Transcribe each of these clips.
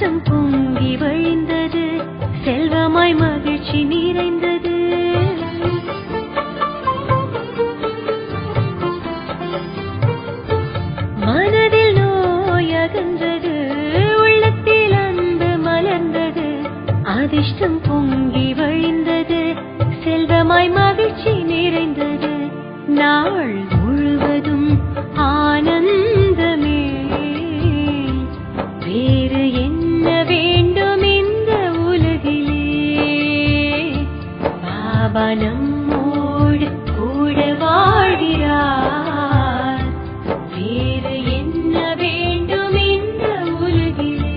அதிர்ஷ்டம் பொங்கி வழிந்தது, செல்வமாய் மகிழ்ச்சி நிறைந்தது. மனதில் நோய் அகன்றது, உள்ளத்தில் அன்பு மலர்ந்தது, அதிர்ஷ்டம் பொங்கி வழிந்தது, செல்வமாய் மகிழ்ச்சி நிறைந்தது. நாள் முழுவதும் ஆனந்தமே, வேறு என்ன வேண்டும் இந்த உலகிலே? பாபா நம்மோடு கூட வாழ்கிறார், வேறு என்ன வேண்டும் இந்த உலகிலே?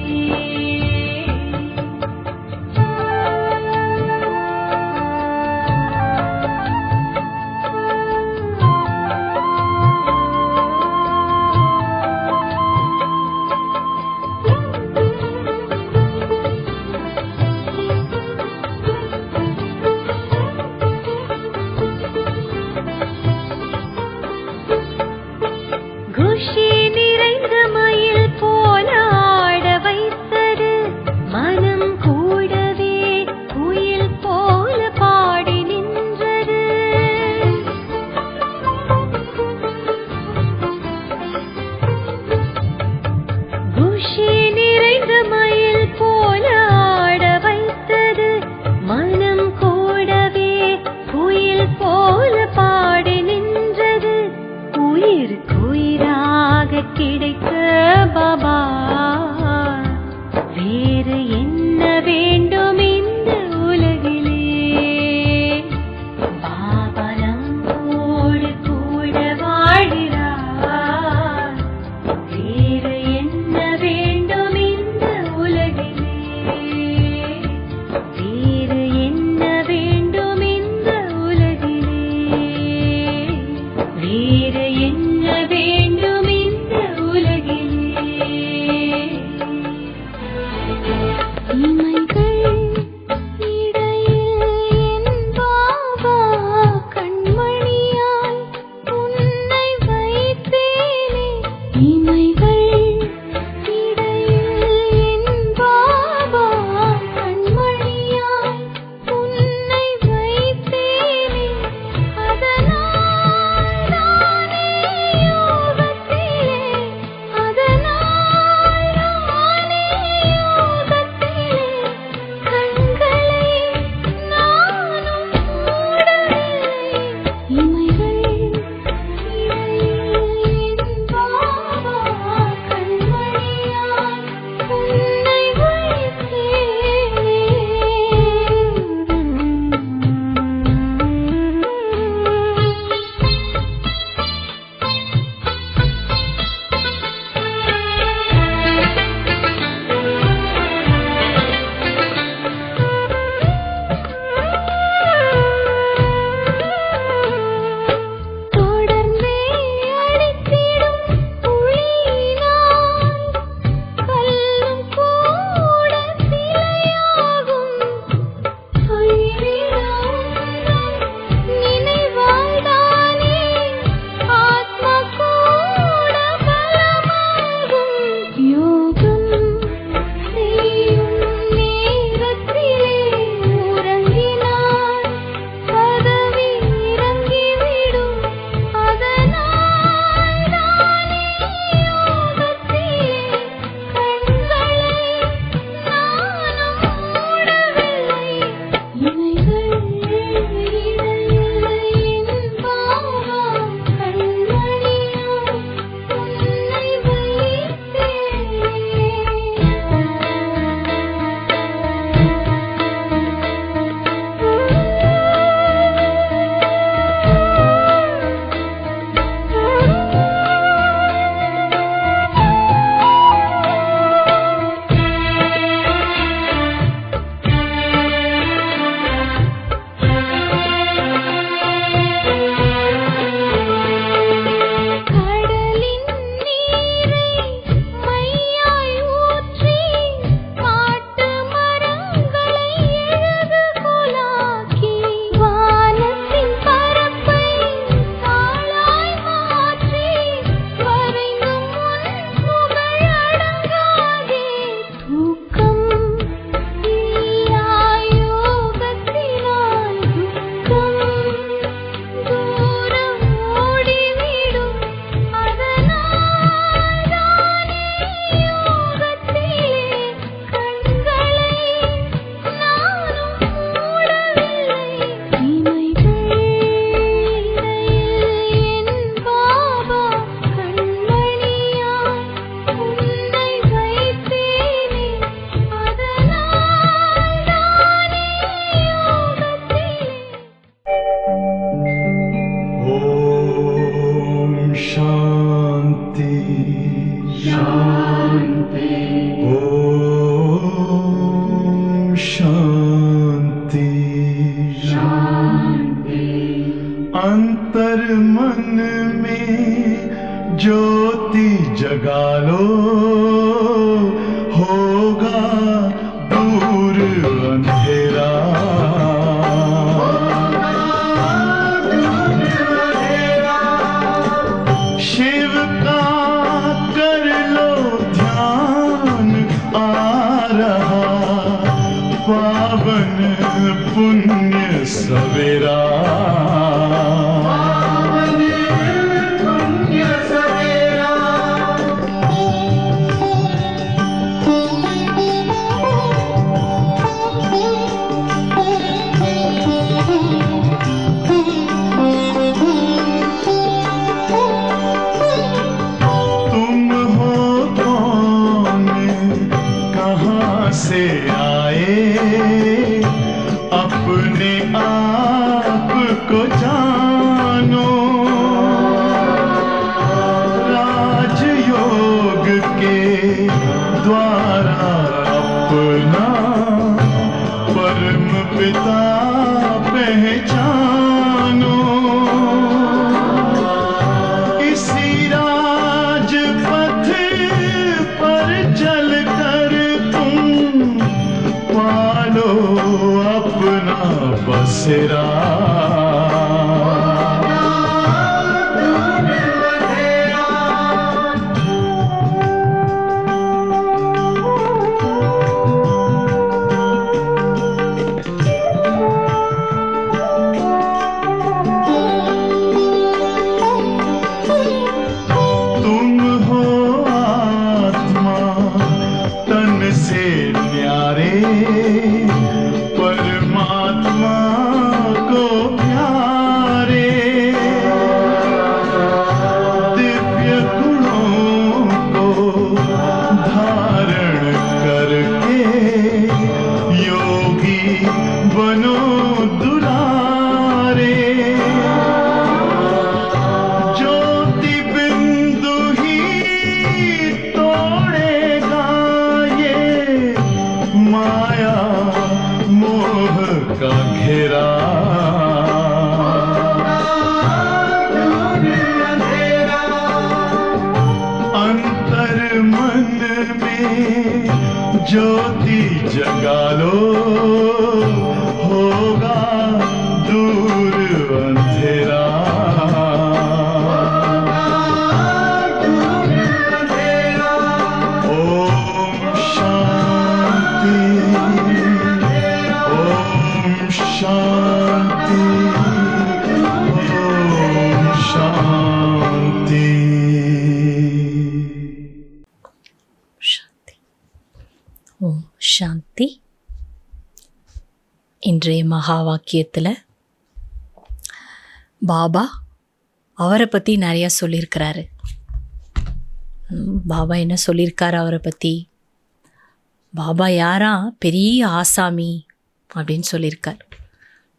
अंतर मन में ज्योति जगा लो, होगा दूर अंधेरा। शिव का कर लो ध्यान, आ रहा पावन पुण्य सवेरा। से आए अपने आप को जानो, राजयोग के द्वारा अपना परम पिता पहचानो। इसी राजपथ पर चलकर पालो अपना बसेरा। तुम हो आत्मा तन से न्यारे, परमात्मा को प्यारे। दिव्य गुणों को धारण करके योगी बनो दुलारे। ज्योति बिंदु ही तोड़ेगा ये माया मोह का घेरा। अंतर मन में ज्योति जगा लो, होगा दूर अंधेरा। ओम शांति, ओम शांति, ओम शांति। ஓம் சாந்தி. இன்றைய மகா வாக்கியத்தில் பாபா அவரை பற்றி நிறையா சொல்லியிருக்கிறாரு. பாபா என்ன சொல்லியிருக்காரு அவரை பற்றி? பாபா யாரா? பெரிய ஆசாமி அப்படின்னு சொல்லியிருக்கார்.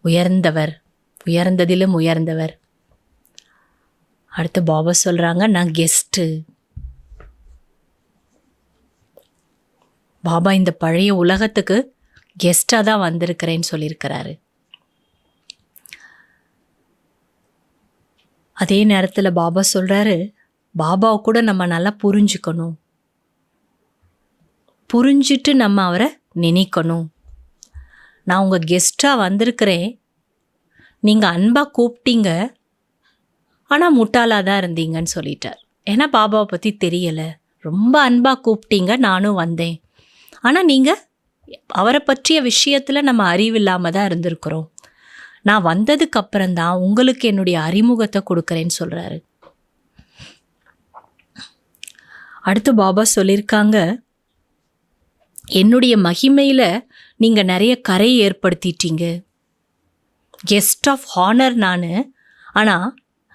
உயர்ந்தவர், உயர்ந்ததிலும் உயர்ந்தவர். அடுத்து பாபா சொல்கிறாங்க, நான் கெஸ்ட்டு. பாபா இந்த பழைய உலகத்துக்கு கெஸ்டாக தான் வந்திருக்கிறேன்னு சொல்லியிருக்கிறாரு. அதே நேரத்தில் பாபா சொல்கிறாரு, பாபாவை கூட நம்ம நல்லா புரிஞ்சுக்கணும், புரிஞ்சிட்டு நம்ம அவரை நினைக்கணும். நான் உங்கள் கெஸ்டாக வந்திருக்கிறேன், நீங்கள் அன்பாக கூப்பிட்டீங்க, ஆனால் முட்டாளாக தான் இருந்தீங்கன்னு சொல்லிட்டார். ஏன்னா பாபாவை பற்றி தெரியலை. ரொம்ப அன்பாக கூப்பிட்டீங்க, நானும் வந்தேன், ஆனால் நீங்கள் அவரை பற்றிய விஷயத்தில் நம்ம அறிவில்லாமல் தான் இருந்திருக்கிறோம். நான் வந்ததுக்கு அப்புறம்தான் உங்களுக்கு என்னுடைய அறிமுகத்தை கொடுக்குறேன்னு சொல்கிறாரு. அடுத்து பாபா சொல்லியிருக்காங்க, என்னுடைய மகிமையில் நீங்கள் நிறைய கரை ஏற்படுத்திட்டீங்க. கெஸ்ட் ஆஃப் ஹானர் நான், ஆனால்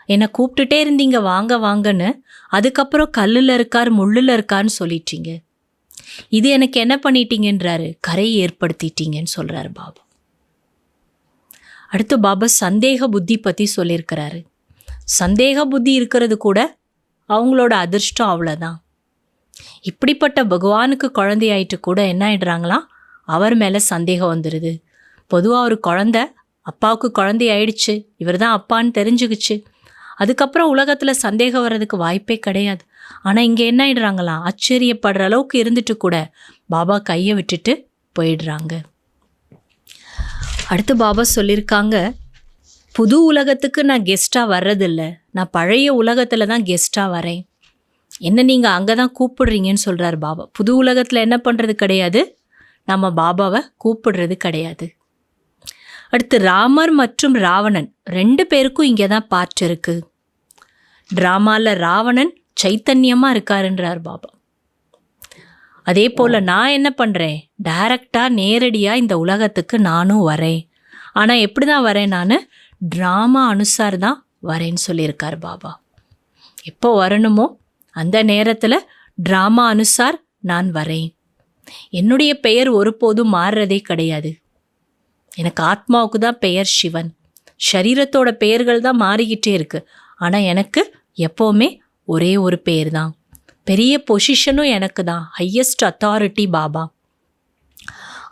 என்னை கூப்பிட்டுட்டே இருந்தீங்க வாங்க வாங்கன்னு, அதுக்கப்புறம் கல்லில் இருக்கார் முள்ளில் இருக்கான்னு சொல்லிட்டீங்க. இது எனக்கு என்ன பண்ணிட்டீங்கன்றாரு? கரை ஏற்படுத்திட்டீங்கன்னு சொல்கிறாரு பாபா. அடுத்து பாபா சந்தேக புத்தி பற்றி சொல்லியிருக்கிறாரு. சந்தேக புத்தி இருக்கிறது கூட அவங்களோட அதிர்ஷ்டம், அவ்வளோதான். இப்படிப்பட்ட பகவானுக்கு குழந்தையாயிட்டு கூட என்ன ஆயிடுறாங்களாம், அவர் மேலே சந்தேகம் வந்துடுது. பொதுவாக ஒரு குழந்தை அப்பாவுக்கு குழந்தை ஆயிடுச்சு, இவர் தான் அப்பான்னு தெரிஞ்சுக்கிச்சு. அதுக்கப்புறம் உலகத்தில் சந்தேகம் வர்றதுக்கு வாய்ப்பே கிடையாது. ஆனால் இங்கே என்ன ஆயிடுறாங்களாம், ஆச்சரியப்படுற அளவுக்கு இருந்துட்டு கூட பாபா கையை விட்டுட்டு போயிடுறாங்க. அடுத்து பாபா சொல்லியிருக்காங்க, புது உலகத்துக்கு நான் கெஸ்ட்டாக வர்றதில்ல, நான் பழைய உலகத்தில் தான் கெஸ்ட்டாக வரேன். என்ன நீங்கள் அங்கே தான் கூப்பிடுறீங்கன்னு சொல்கிறார் பாபா. புது உலகத்தில் என்ன பண்ணுறது கிடையாது, நம்ம பாபாவை கூப்பிடுறது கிடையாது. அடுத்து ராமர் மற்றும் ராவணன் 2 பேருக்கும் இங்கே தான் பார்ட் இருக்குது. ட்ராமாவில் ராவணன் சைத்தன்யமாக இருக்காருன்றார் பாபா. அதே போல் நான் என்ன பண்ணுறேன், டைரக்டாக நேரடியாக இந்த உலகத்துக்கு நானும் வரேன். ஆனால் எப்படி தான் வரேன், நான் ட்ராமா அனுசார் தான் வரேன்னு சொல்லியிருக்கார் பாபா. எப்போ வரணுமோ அந்த நேரத்தில் ட்ராமா அனுசார் நான் வரேன். என்னுடைய பெயர் ஒருபோதும் மாறுறதே கிடையாது. எனக்கு ஆத்மாவுக்கு தான் பெயர் சிவன், சரீரத்தோட பெயர்கள் தான் மாறிக்கிட்டே இருக்கு. ஆனால் எனக்கு எப்போவுமே ஒரே ஒரு பெயர் தான். பெரிய பொசிஷனும் எனக்கு தான், ஹையஸ்ட் அத்தாரிட்டி பாபா.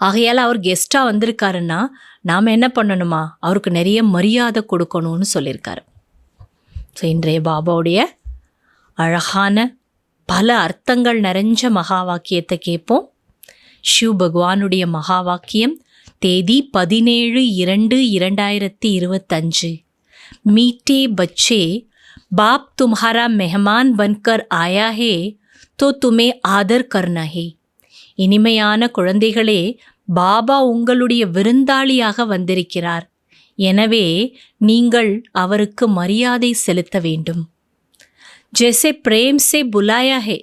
ஆகையால் அவர் கெஸ்ட்டாக வந்திருக்காருன்னா நாம் என்ன பண்ணணுமா, அவருக்கு நிறைய மரியாதை கொடுக்கணும்னு சொல்லியிருக்காரு. ஸோ இன்றைய பாபாவுடைய அழகான பல அர்த்தங்கள் நிறைஞ்ச மகா வாக்கியத்தை கேட்போம். ஷிவ் பகவானுடைய மகா வாக்கியம், தேதி 17/2/2025. मीठे बच्चे, बाप तुम्हारा मेहमान बनकर आया है तो तुम्हें आदर करना है. இனிமையான குழந்தைகளே, பாபா உங்களுடைய விருந்தாளியாக வந்திருக்கிறார். எனவே நீங்கள் அவருக்கு மரியாதை செலுத்த வேண்டும். जैसे प्रेम से बुलाया है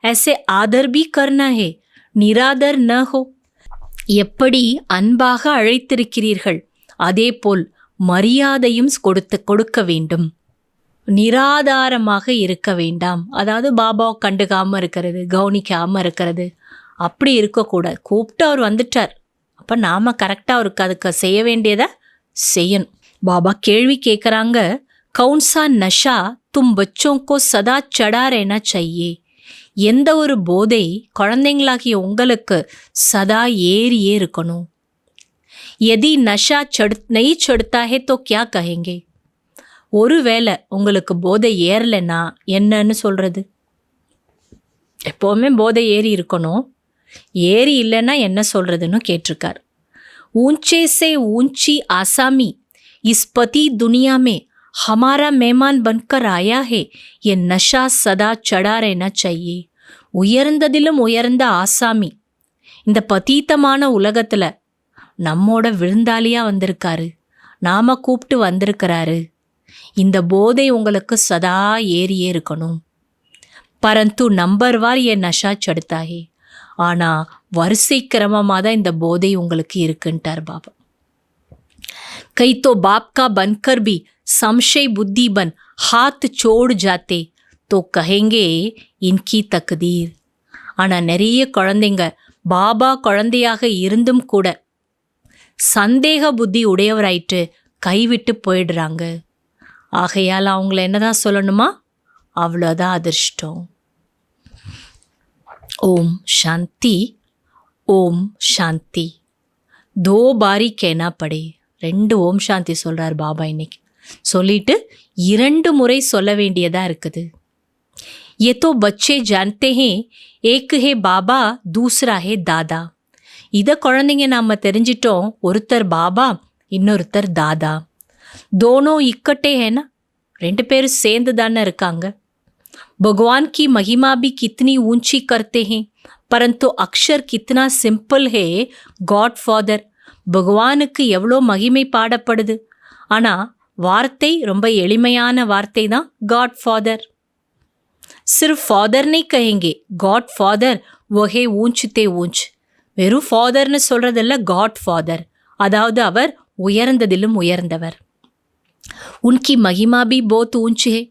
ऐसे आदर भी करना है, निरादर न हो. எப்படி அன்பாக அழைத்திருக்கிறீர்கள் அதேபோல் மரியாதையும் கொடுக்க வேண்டும். நிராதாரமாக இருக்க வேண்டாம். அதாவது பாபாவை கண்டுக்காமல் இருக்கிறது, கவனிக்காமல் இருக்கிறது, அப்படி இருக்கக்கூடாது. கூப்பிட்டு அவர் வந்துட்டார், அப்போ நாம் கரெக்டாக அவருக்கு அதுக்கு செய்ய வேண்டியதை செய்யணும். பாபா கேள்வி கேட்குறாங்க, கவுன்சா நஷா தும் பச்சோங்கோ சதா சடா ரேனா செய்யே. எந்த ஒரு போதை குழந்தைங்களாகிய உங்களுக்கு சதா ஏறியே இருக்கணும். यदि नशा नहीं चढ़ता है तो क्या कहेंगे. ஒருவேளை உங்களுக்கு போதை ஏறலைன்னா என்னன்னு சொல்கிறது? எப்போவுமே போதை ஏறி இருக்கணும், ஏறி இல்லைன்னா என்ன சொல்கிறதுன்னு கேட்டிருக்கார். ऊंचे से ऊंची आसामी इस पति दुनिया में हमारा मेहमान बनकर आया है, ये नशा सदा चढ़ा रहना चाहिए. உயர்ந்ததிலும் உயர்ந்த ஆசாமி இந்த பதீத்தமான உலகத்தில் நம்மோட விருந்தாளியாக வந்திருக்காரு, நாம் கூப்பிட்டு வந்திருக்கிறாரு. இந்த போதை உங்களுக்கு சதா ஏறியே இருக்கணும். பரந்து நம்பர்வார் என் நஷா சடுத்தாகே, ஆனால் வரிசை கிரமமாக தான் இந்த போதை உங்களுக்கு இருக்குன்ட்டார் பாபா. கை தோ बाप का बनकर भी संशय बुद्धि बन हाथ छोड़ जाते तो कहेंगे इनकी तकदीर. ஆனால் நிறைய குழந்தைங்க பாபா குழந்தையாக இருந்தும் கூட சந்தேக புத்தி உடையவராயிட்டு கைவிட்டு போயிடுறாங்க. ஆகையால் அவங்கள என்னதான் சொல்லணுமா, அவ்வளோதான் அதிர்ஷ்டம். ஓம் சாந்தி, ஓம் சாந்தி. தோ பாரி கேனா படே. 2 ஓம் சாந்தி சொல்கிறார் பாபா இன்னைக்கு. சொல்லிட்டு 2 முறை சொல்ல வேண்டியதாக இருக்குது. ये तो बच्चे जानते हैं, एक है बाबा दूसरा है दादा. இதை குழந்தைங்க நாம் தெரிஞ்சிட்டோம், ஒருத்தர் பாபா இன்னொருத்தர் தாதா. दोनों इकट्ठे है ना, 2 பேரும் சேர்ந்து தானே இருக்காங்க. भगवान की महिमा भी कितनी ऊंची करते हैं, परंतु अक्षर कितना सिंपल है गॉड फादर. பகவானுக்கு எவ்வளோ மகிமை பாடப்படுது, ஆனால் வார்த்தை ரொம்ப எளிமையான வார்த்தை தான் காட் ஃபாதர். सिर्फ ஃபாதர் नहीं कहेंगे, गॉड फादर वो है ऊंचते ऊंच. வெறும் ஃபாதர்னு சொல்கிறதில்ல, காட் ஃபாதர், அதாவது அவர் உயர்ந்ததிலும் உயர்ந்தவர். உன்கி மகிமா பி போத் ஊஞ்ச் ஹே,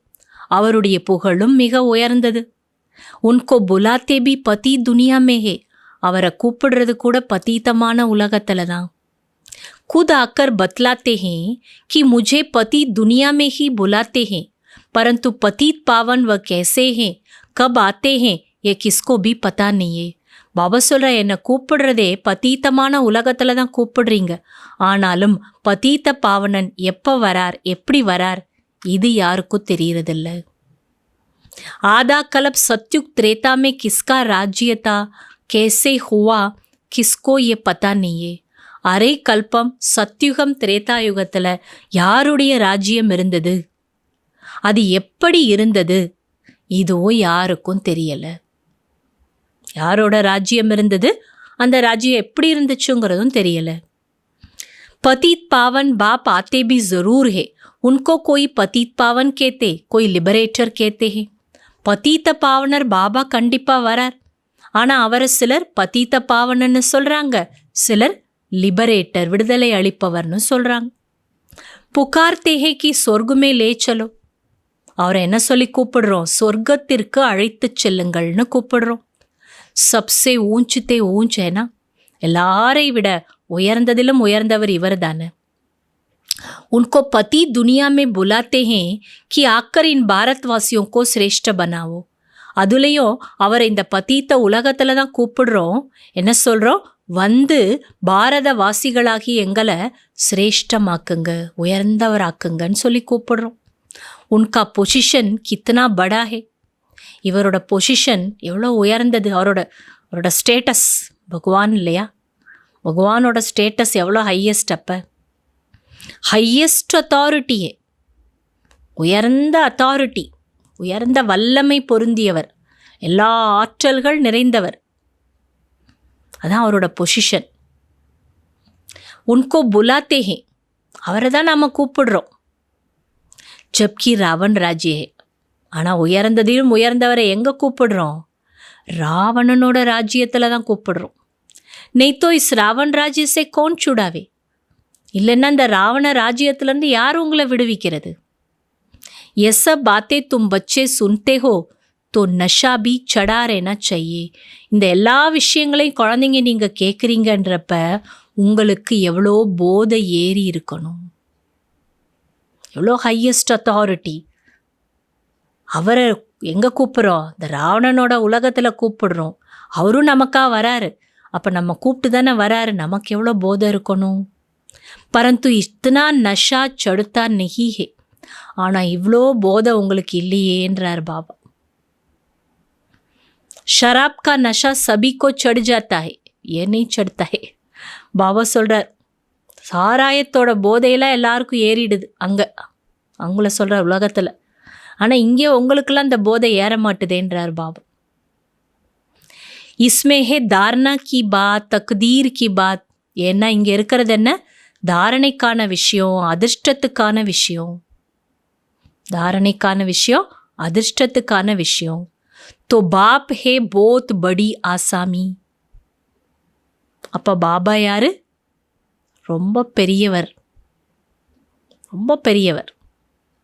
அவருடைய புகழும் மிக உயர்ந்தது. உன்கோ புலாத்தே பி பதி துனியா மே ஹே, அவரை கூப்பிடுறது கூட பதீத்தமான உலகத்தில் தான். खुद आकर बतलाते हैं कि मुझे पति दुनिया में ही बुलाते हैं, परंतु पतित पावन वह कैसे हैं, कब आते हैं, ये किसको भी पता नहीं है. பாபா சொல்ற, என்னை கூப்பிடுறதே பதீத்தமான உலகத்துல தான் கூப்பிடுறீங்க. ஆனாலும் பதீத்த பாவனன் எப்ப வரார், எப்படி வரார், இது யாருக்கும் தெரியறதில்ல. आधा कल्प सत्युग त्रेता में किसका राज्य था, कैसे हुआ, किसको ये पता नहीं है. அரை கல்பம் சத்யுகம் திரேதாயுகத்துல யாருடைய ராஜ்யம் இருந்தது, அது எப்படி இருந்தது, இதோ யாருக்கும் தெரியல. யாரோட ராஜ்யம் இருந்தது, அந்த ராஜ்யம் எப்படி இருந்துச்சுங்கிறதும் தெரியல. पतित पावन बाप आते भी जरूर है, उनको कोई पतित पावन कहते, कोई लिबरेटर कहते हैं. பதீத்த பாவனர் பாபா கண்டிப்பா வரார். ஆனா அவரை சிலர் பதீத்த பாவனன்னு சொல்றாங்க, சிலர் லிபரேட்டர் விடுதலை அளிப்பவர்னு சொல்றாங்க. புகார்த்தே ஹே கி சொர்க்குமே லே சலோ, அவரை என்ன சொல்லி கூப்பிடுறோம், சொர்க்கத்திற்கு அழைத்து செல்லுங்கள்னு கூப்பிடுறோம். சப்சே ஊஞ்சுத்தே ஊஞ்சேனா, எல்லாரை விட உயர்ந்ததிலும் உயர்ந்தவர் இவர் தானே. उनको पति दुनिया में बुलाते हैं कि आकर इन भारतवासियों को श्रेष्ठ बनाओ. அதுலேயும் அவரை இந்த பதீத்த உலகத்துல தான் கூப்பிடுறோம். என்ன சொல்றோம், வந்து பாரதவாசிகளாகி எங்களை சிரேஷ்டமாக்குங்க, உயர்ந்தவராக்குங்கன்னு சொல்லி கூப்பிடுறோம். உன்கா பொசிஷன் கித்தனா படா ஹே, இவரோட பொசிஷன் எவ்வளோ உயர்ந்தது, அவரோட ஸ்டேட்டஸ், பகவான் இல்லையா, பகவானோட ஸ்டேட்டஸ் எவ்வளோ ஹையஸ்ட். அப்போ ஹையஸ்ட் அத்தாரிட்டியே, உயர்ந்த அத்தாரிட்டி, உயர்ந்த வல்லமை பொருந்தியவர், எல்லா ஆற்றல்கள் நிறைந்தவர், அதான் அவரோட பொசிஷன். உன்கோ புலாத்தே ஹே, அவரை தான் நாம் கூப்பிடுறோம். ஜப்கி ராவன் ராஜ்யே ஹே, ஆனால் உயர்ந்ததிலும் உயர்ந்தவரை எங்கே கூப்பிடுறோம், ராவணனோட ராஜ்யத்தில் தான் கூப்பிடுறோம். நெய்த்தோ இஸ் ராவன் ராஜ்யசே கौन छुड़ावे, இல்லைன்னா இந்த ராவண ராஜ்யத்திலேருந்து யார் உங்களை விடுவிக்கிறது. எஸ்ஸ பாத்தே தும் பச்சே சுன்தே ஹோ தோ நஷா பி சடா ரேனா செய்யே, இந்த எல்லா விஷயங்களையும் குழந்தைங்க நீங்கள் கேட்குறீங்கன்றப்ப உங்களுக்கு எவ்வளோ போதை ஏறி இருக்கணும், எவ்வளோ ஹையஸ்ட் அத்தாரிட்டி. அவரை எங்கே கூப்பிட்றோம், இந்த ராவணனோட உலகத்தில் கூப்பிடுறோம். அவரும் நமக்கா வராரு, அப்போ நம்ம கூப்பிட்டு தானே வராரு, நமக்கு எவ்வளோ போதை இருக்கணும். பரந்து இத்தனா நஷா சடுத்தா நெஹி ஹே, ஆனால் இவ்வளோ போதை உங்களுக்கு இல்லையேன்றார் பாபா. ஷராப் கா நஷா சபிக்கோ சடு ஜாத்தா ஹே, ஏனே சடுத்தா ஹே. பாபா சொல்கிறார், சாராயத்தோட போதையெல்லாம் எல்லாருக்கும் ஏறிடுது அவங்கள சொல்கிறார் உலகத்தில், ஆனால் இங்கே உங்களுக்கெல்லாம் இந்த போதை ஏற மாட்டுதேன்றார் பாபா. இஸ்மே ஹே தாரணா கி பாத், தக்தீர் கி பாத். ஏன்னா இங்கே இருக்கிறது என்ன, தாரணைக்கான விஷயம், அதிர்ஷ்டத்துக்கான விஷயம், தாரணைக்கான விஷயம், அதிர்ஷ்டத்துக்கான விஷயம். तो बाप है बहुत बड़ी आसामी, அப்போ பாபா யாரு, ரொம்ப பெரியவர், ரொம்ப பெரியவர்,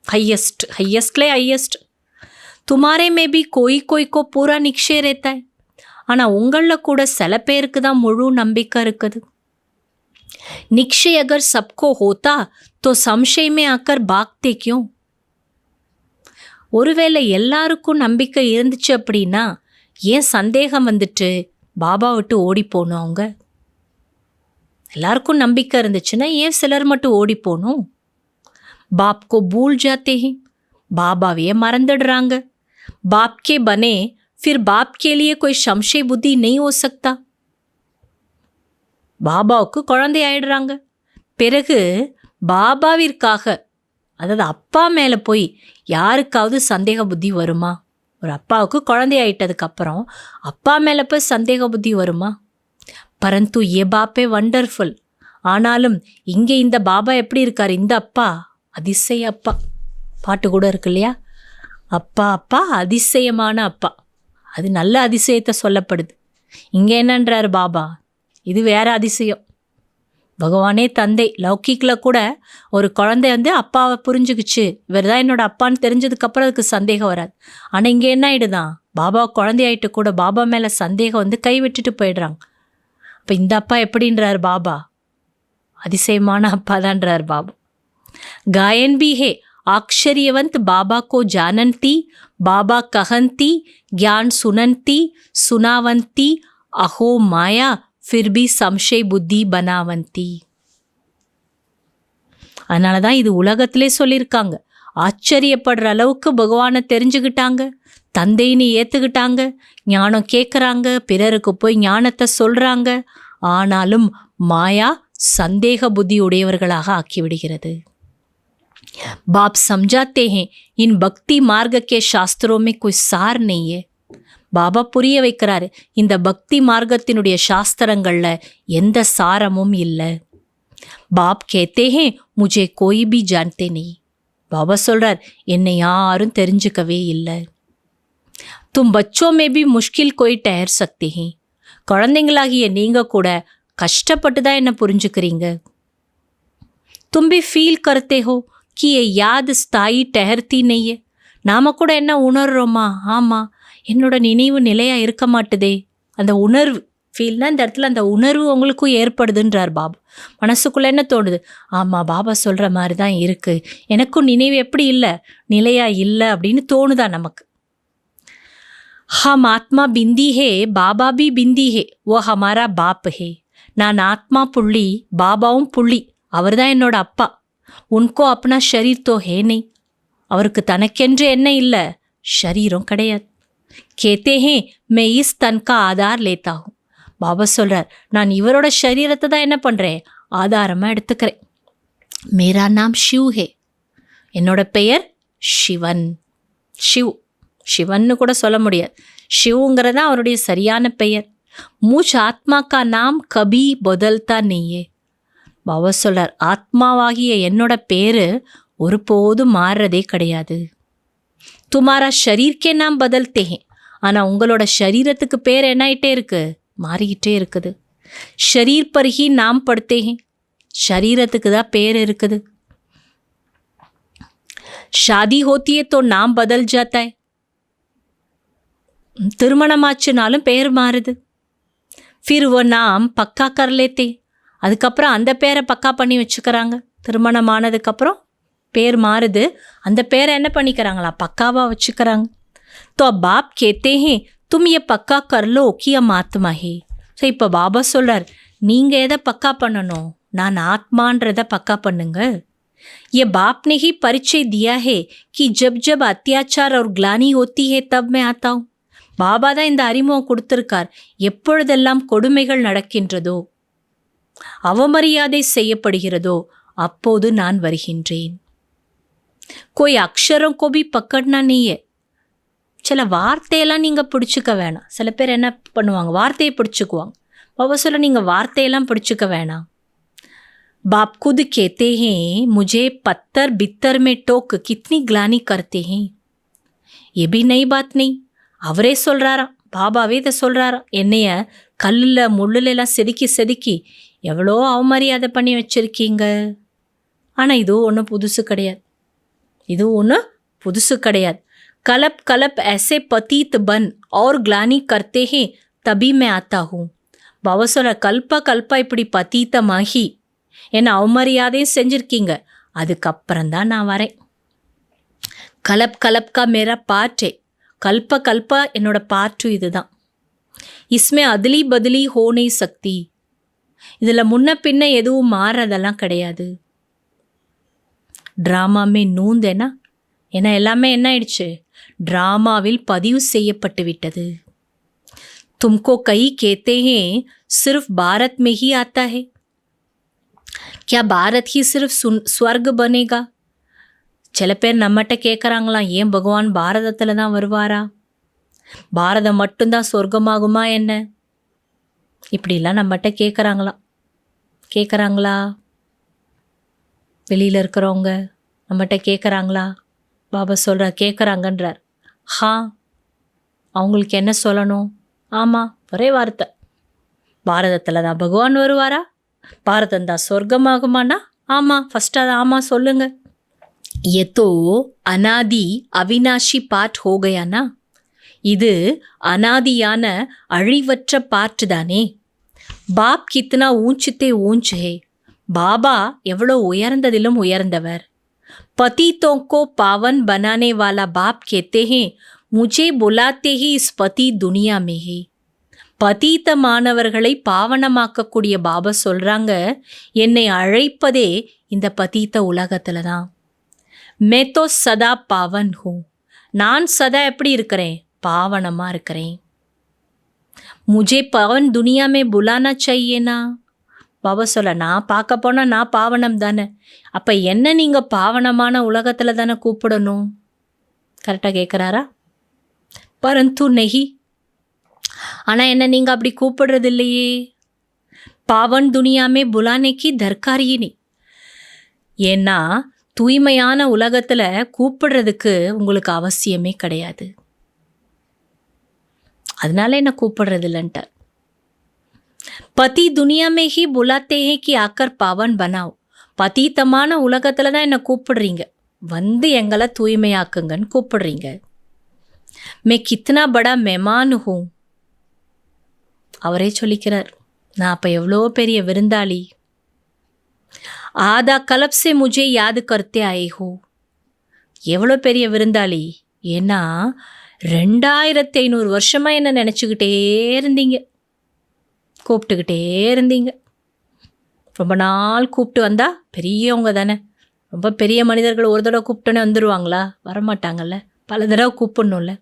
हाईएस्ट, हाईएस्टலே हाईएस्ट. तुम्हारे में भी कोई कोई को पूरा निश्चय रहता है, ஆனால் உங்களில் கூட சில பேருக்கு தான் முழு நம்பிக்கை இருக்குது. निश्चय अगर सबको होता तो संशय में आकर भागते क्यों, ஒருவேளை எல்லாருக்கும் நம்பிக்கை இருந்துச்சு அப்படின்னா ஏன் சந்தேகம் வந்துட்டு பாபா விட்டு ஓடி போகணும். அவங்க எல்லாருக்கும் நம்பிக்கை இருந்துச்சுன்னா ஏன் சிலர் மட்டும் ஓடி போகணும். बाप को भूल जाते हैं, பாபாவையே மறந்துடுறாங்க. बाप के बने फिर बाप के लिए कोई संशय बुद्धि नहीं हो सकता. பாபாவுக்கு குழந்தை ஆயிடுறாங்க, பிறகு பாபாவிற்காக, அதாவது அப்பா மேலே போய் யாருக்காவது சந்தேக புத்தி வருமா? ஒரு அப்பாவுக்கு குழந்தை ஆயிட்டதுக்கப்புறம் அப்பா மேலே போய் சந்தேக புத்தி வருமா? பரந்து ஏ பாப்பே வண்டர்ஃபுல். ஆனாலும் இங்கே இந்த பாபா எப்படி இருக்கார், இந்த அப்பா அதிசய அப்பா. பாட்டு கூட இருக்கு இல்லையா, அப்பா அப்பா அதிசயமான அப்பா. அது நல்ல அதிசயத்தை சொல்லப்படுது. இங்கே என்னன்றார் பாபா, இது வேற அதிசயம். பகவானே தந்தை, லௌகிக்கில் கூட ஒரு குழந்தை அப்பாவை புரிஞ்சுக்குச்சு, இவர் தான் என்னோட அப்பான்னு தெரிஞ்சதுக்கப்புறம் அதுக்கு சந்தேகம் வராது. ஆனால் இங்கே என்ன ஆயிடுதான், பாபா குழந்தையாயிட்டு கூட பாபா மேலே சந்தேகம் கை விட்டுட்டு போயிடுறாங்க. அப்போ இந்த அப்பா எப்படின்றார் பாபா, அதிசயமான அப்பா தான்றார் பாபா. गायन भी है, आश्चर्यवंत बाबा को जानती, बाबा कहंती, ज्ञान सुनंती, सुनावंती, अहो माया फिर भी संशय बुद्धि बनावंती. அதனால தான் இது உலகத்திலே சொல்லியிருக்காங்க. ஆச்சரியப்படுற அளவுக்கு பகவானை தெரிஞ்சுக்கிட்டாங்க, தந்தைன்னு ஏற்றுக்கிட்டாங்க, ஞானம் கேட்குறாங்க, பிறருக்கு போய் ஞானத்தை சொல்கிறாங்க. ஆனாலும் மாயா சந்தேக புத்தி உடையவர்களாக ஆக்கிவிடுகிறது. बाप समझाते हैं इन भक्ति मार्ग के शास्त्रों में कोई सार नहीं है. பாபா புரிய வைக்கிறாரு, இந்த பக்தி மார்க்கத்தினுடைய சாஸ்திரங்கள்ல எந்த சாரமும் இல்லை. பாப் கேத்தே ஹே முझे कोई भी जानते नहीं. பாபா சொல்றார், என்னை யாரும் தெரிஞ்சுக்கவே இல்லை. தும் பச்சோ மே பி முஷ்கில் கோய் டஹர் சக்தி ஹே. குழந்தைங்களாகிய நீங்க கூட கஷ்டப்பட்டு தான் என்ன புரிஞ்சுக்கிறீங்க. தும் பி ஃபீல் கர்த்தே ஹோ कि ये याद स्थायी ठहरती नहीं है. நாம கூட என்ன உணர்றோமா, ஆமாம் என்னோட நினைவு நிலையாக இருக்க மாட்டுதே. அந்த உணர்வு ஃபீல்னா இந்த இடத்துல அந்த உணர்வு உங்களுக்கும் ஏற்படுதுன்றார் பாபா. மனசுக்குள்ளே என்ன தோணுது, ஆமாம் பாபா சொல்கிற மாதிரி தான் இருக்குது, எனக்கும் நினைவு எப்படி இல்லை, நிலையாக இல்லை அப்படின்னு தோணுதா நமக்கு. हम आत्मा बिंदी है, बाबा भी बिंदी है, वो हमारा बाप है. நான் ஆத்மா புள்ளி, பாபாவும் புள்ளி, அவர் தான் என்னோட அப்பா. உன்கோ अपना शरीर तो है नहीं. அவருக்கு தனக்கென்று என்ன இல்லை, ஷரீரம் கிடையாது. கேத்தே ஹே மே இஸ் தன் கா ஆதார் லேத்தா ஹூ. பாபா சொல்கிறார், நான் இவரோட ஷரீரத்தை தான் என்ன பண்ணுறேன், ஆதாரமாக எடுத்துக்கிறேன். மேரா நாம் ஷிவ் ஹே, என்னோட பெயர் சிவன். ஷிவ், சிவன்னு கூட சொல்ல முடியாது, ஷிவ்ங்கிறதா அவருடைய சரியான பெயர். மூச் ஆத்மா கா நாம் கபி பதல்தா நெய்யே. பாபா சொல்றார், ஆத்மாவாகிய என்னோட பேரு ஒருபோதும் மாறுறதே கிடையாது. துமாரா ஷரீர்க்கே நாம் பதல்தே ஹே. ஆனால் உங்களோட ஷரீரத்துக்கு பேர் என்ன ஆகிட்டே இருக்கு, மாறிக்கிட்டே இருக்குது. ஷரீர் பர் ஹி நாம் படுத்தே ஹே, ஷரீரத்துக்கு தான் பேர் இருக்குது. ஷாதி ஹோத்தி ஹே தோ நாம் பதல் ஜாத்தா ஹை. திருமணமாச்சுனாலும் பேர் மாறுது. ஃபிர் வோ நாம் பக்கா கர் லேத்தே. அதுக்கப்புறம் அந்த பேரை பக்கா பண்ணி வச்சுக்கிறாங்க. திருமணம் ஆனதுக்கப்புறம் பேர் மாறுது, அந்த பேரை என்ன பண்ணிக்கிறாங்களா, பக்காவாக வச்சுக்கிறாங்க. तो अब बाप कहते हैं तुम ये पक्का कर लो कि हम आत्मा है. ஸோ இப்போ பாபா சொல்கிறார், நீங்கள் எதை பக்கா பண்ணணும், நான் ஆத்மான்றதை பக்கா பண்ணுங்க. ये बाप ने ही परिचय दिया है कि जब जब अत्याचार और ग्लानि होती है तब मैं आता हूँ. பாபா தான் இந்த அறிமுகம் கொடுத்துருக்கார். எப்பொழுதெல்லாம் கொடுமைகள் நடக்கின்றதோ, அவமரியாதை செய்யப்படுகிறதோ, அப்போது நான் வருகின்றேன். कोई अक्षरों को भी पकड़ना नहीं है. சில வார்த்தையெல்லாம் நீங்கள் பிடிச்சிக்க வேணாம். சில பேர் என்ன பண்ணுவாங்க, வார்த்தையை பிடிச்சிக்குவாங்க. பாபா சொல்ல, நீங்கள் வார்த்தையெல்லாம் பிடிச்சிக்க வேணாம். बाप खुद कहते हैं मुझे पत्थर बित्तर में टोक कितनी ग्लानी करते हैं. ये भी नई बात नहीं. அவரே சொல்கிறாராம், பாபாவே இதை சொல்கிறாராம், என்னைய கல்லில் முள்ளுலெல்லாம் செதுக்கி செதுக்கி எவ்வளோ அவமரியாதை பண்ணி வச்சுருக்கீங்க. ஆனால் இதுவும் ஒன்றும் புதுசு கிடையாது, இதுவும் ஒன்றும் புதுசு கிடையாது. கலப் கலப் ऐसे पतित बन और ग्लानी करते हैं तभी मैं आता हूँ. பாபா சொல்ற, கல்பா கல்பா இப்படி பதீத்தமாகி என்னை அவமரியாதையும் செஞ்சுருக்கீங்க, அதுக்கப்புறம்தான் நான் வரேன். கலப் கலப்கா மேரா பாட்டே, கல்ப கல்பா என்னோட பாட்டு இதுதான். இஸ்மே அதிலி பதிலி ஹோனை சக்தி, இதில் முன்ன பின்ன எதுவும் மாறுறதெல்லாம் கிடையாது. ட்ராமாமே நூந்தேனா, ஏன்னா எல்லாமே என்ன ஆயிடுச்சு, ட்ராமாவில் பதிவு செய்யப்பட்டு விட்டது. तुमको कई कहते हैं सिर्फ भारत में ही आता है, क्या भारत ही सिर्फ स्वर्ग बनेगा. சில பேர் நம்மகிட்ட கேட்குறாங்களாம், ஏன் பகவான் பாரதத்தில் தான் வருவாரா, பாரதம் மட்டும்தான் சொர்க்கமாகுமா என்ன, இப்படிலாம் நம்மகிட்ட கேட்குறாங்களா. வெளியில் இருக்கிறவங்க நம்மகிட்ட கேட்குறாங்களா. பாபா சொல்கிறார், கேட்குறாங்கன்றார். அவங்களுக்கு என்ன சொல்லணும், ஆமாம் ஒரே வார்த்தை, பாரதத்தில் தான் பகவான் வருவாரா, பாரதம் தான் சொர்க்கமாகுமானா ஆமாம், ஃபஸ்ட்டு அதை ஆமாம் சொல்லுங்க. ये तो अनादि अविनाशी पाठ हो गया ना, இது அனாதியான அழிவற்ற பாட்டு தானே. பாப் கித்னா ஊஞ்சித்தே ஊஞ்ச் ஹே, பாபா எவ்வளோ உயர்ந்ததிலும் உயர்ந்தவர். पतितों को पावन बनाने वाला बाप कहते हैं मुझे बुलाते ही इस पति दुनिया में है. பதீத்தமானவர்களை பாவனமாக்கக்கூடிய பாபா சொல்றாங்க, என்னை அழைப்பதே இந்த பதீத்த உலகத்துல தான். மே தோ சதா பாவன் ஹூ, நான் சதா எப்படி இருக்கிறேன்? பாவனமா இருக்கிறேன். முஜே பவன் துனியா மே புலானா சாஹியேனா. பாபா சொல்ல, நான் பார்க்க போனா நான் பாவனம் தானே, அப்ப என்ன நீங்க பாவனமான உலகத்துல தானே கூப்பிடணும். கரெக்டாக கேட்குறாரா? பரந்து நெஹி, ஆனால் என்ன நீங்கள் அப்படி கூப்பிடுறது இல்லையே. பாவன் துனியாமே புலானேக்கி தர்காரியினி, ஏன்னா தூய்மையான உலகத்தில் கூப்பிடுறதுக்கு உங்களுக்கு அவசியமே கிடையாது, அதனால என்ன கூப்பிடுறது இல்லைன்ட்டார். பதி துனியாமே ஹி புலாத்தே ஹே கி ஆக்கர் பாவன் பனாவ், பதீத்தமான உலகத்தில் தான் என்னை கூப்பிடுறீங்க, வந்து எங்களை தூய்மையாக்குங்கன்னு கூப்பிடுறீங்க. மே கித்னா படா மெமான் ஹூ, அவரே சொல்லிக்கிறார், நான் அப்போ எவ்வளோ பெரிய விருந்தாளி. ஆதா கலப் சே முஜே யாது கர்த்தே ஆயே ஹூ, எவ்வளோ பெரிய விருந்தாளி, ஏன்னா 2500 வருஷமாக என்ன நினச்சிக்கிட்டே இருந்தீங்க, கூப்பிட்டுக்கிட்டே இருந்தீங்க. ரொம்ப நாள் கூப்பிட்டு வந்தா பெரியவங்க தானே, ரொம்ப பெரிய மனிதர்கள் ஒரு தடவை கூப்பிட்டோன்னே வந்துடுவாங்களா? வரமாட்டாங்கல்ல, பல தடவை கூப்பிடணும்ல.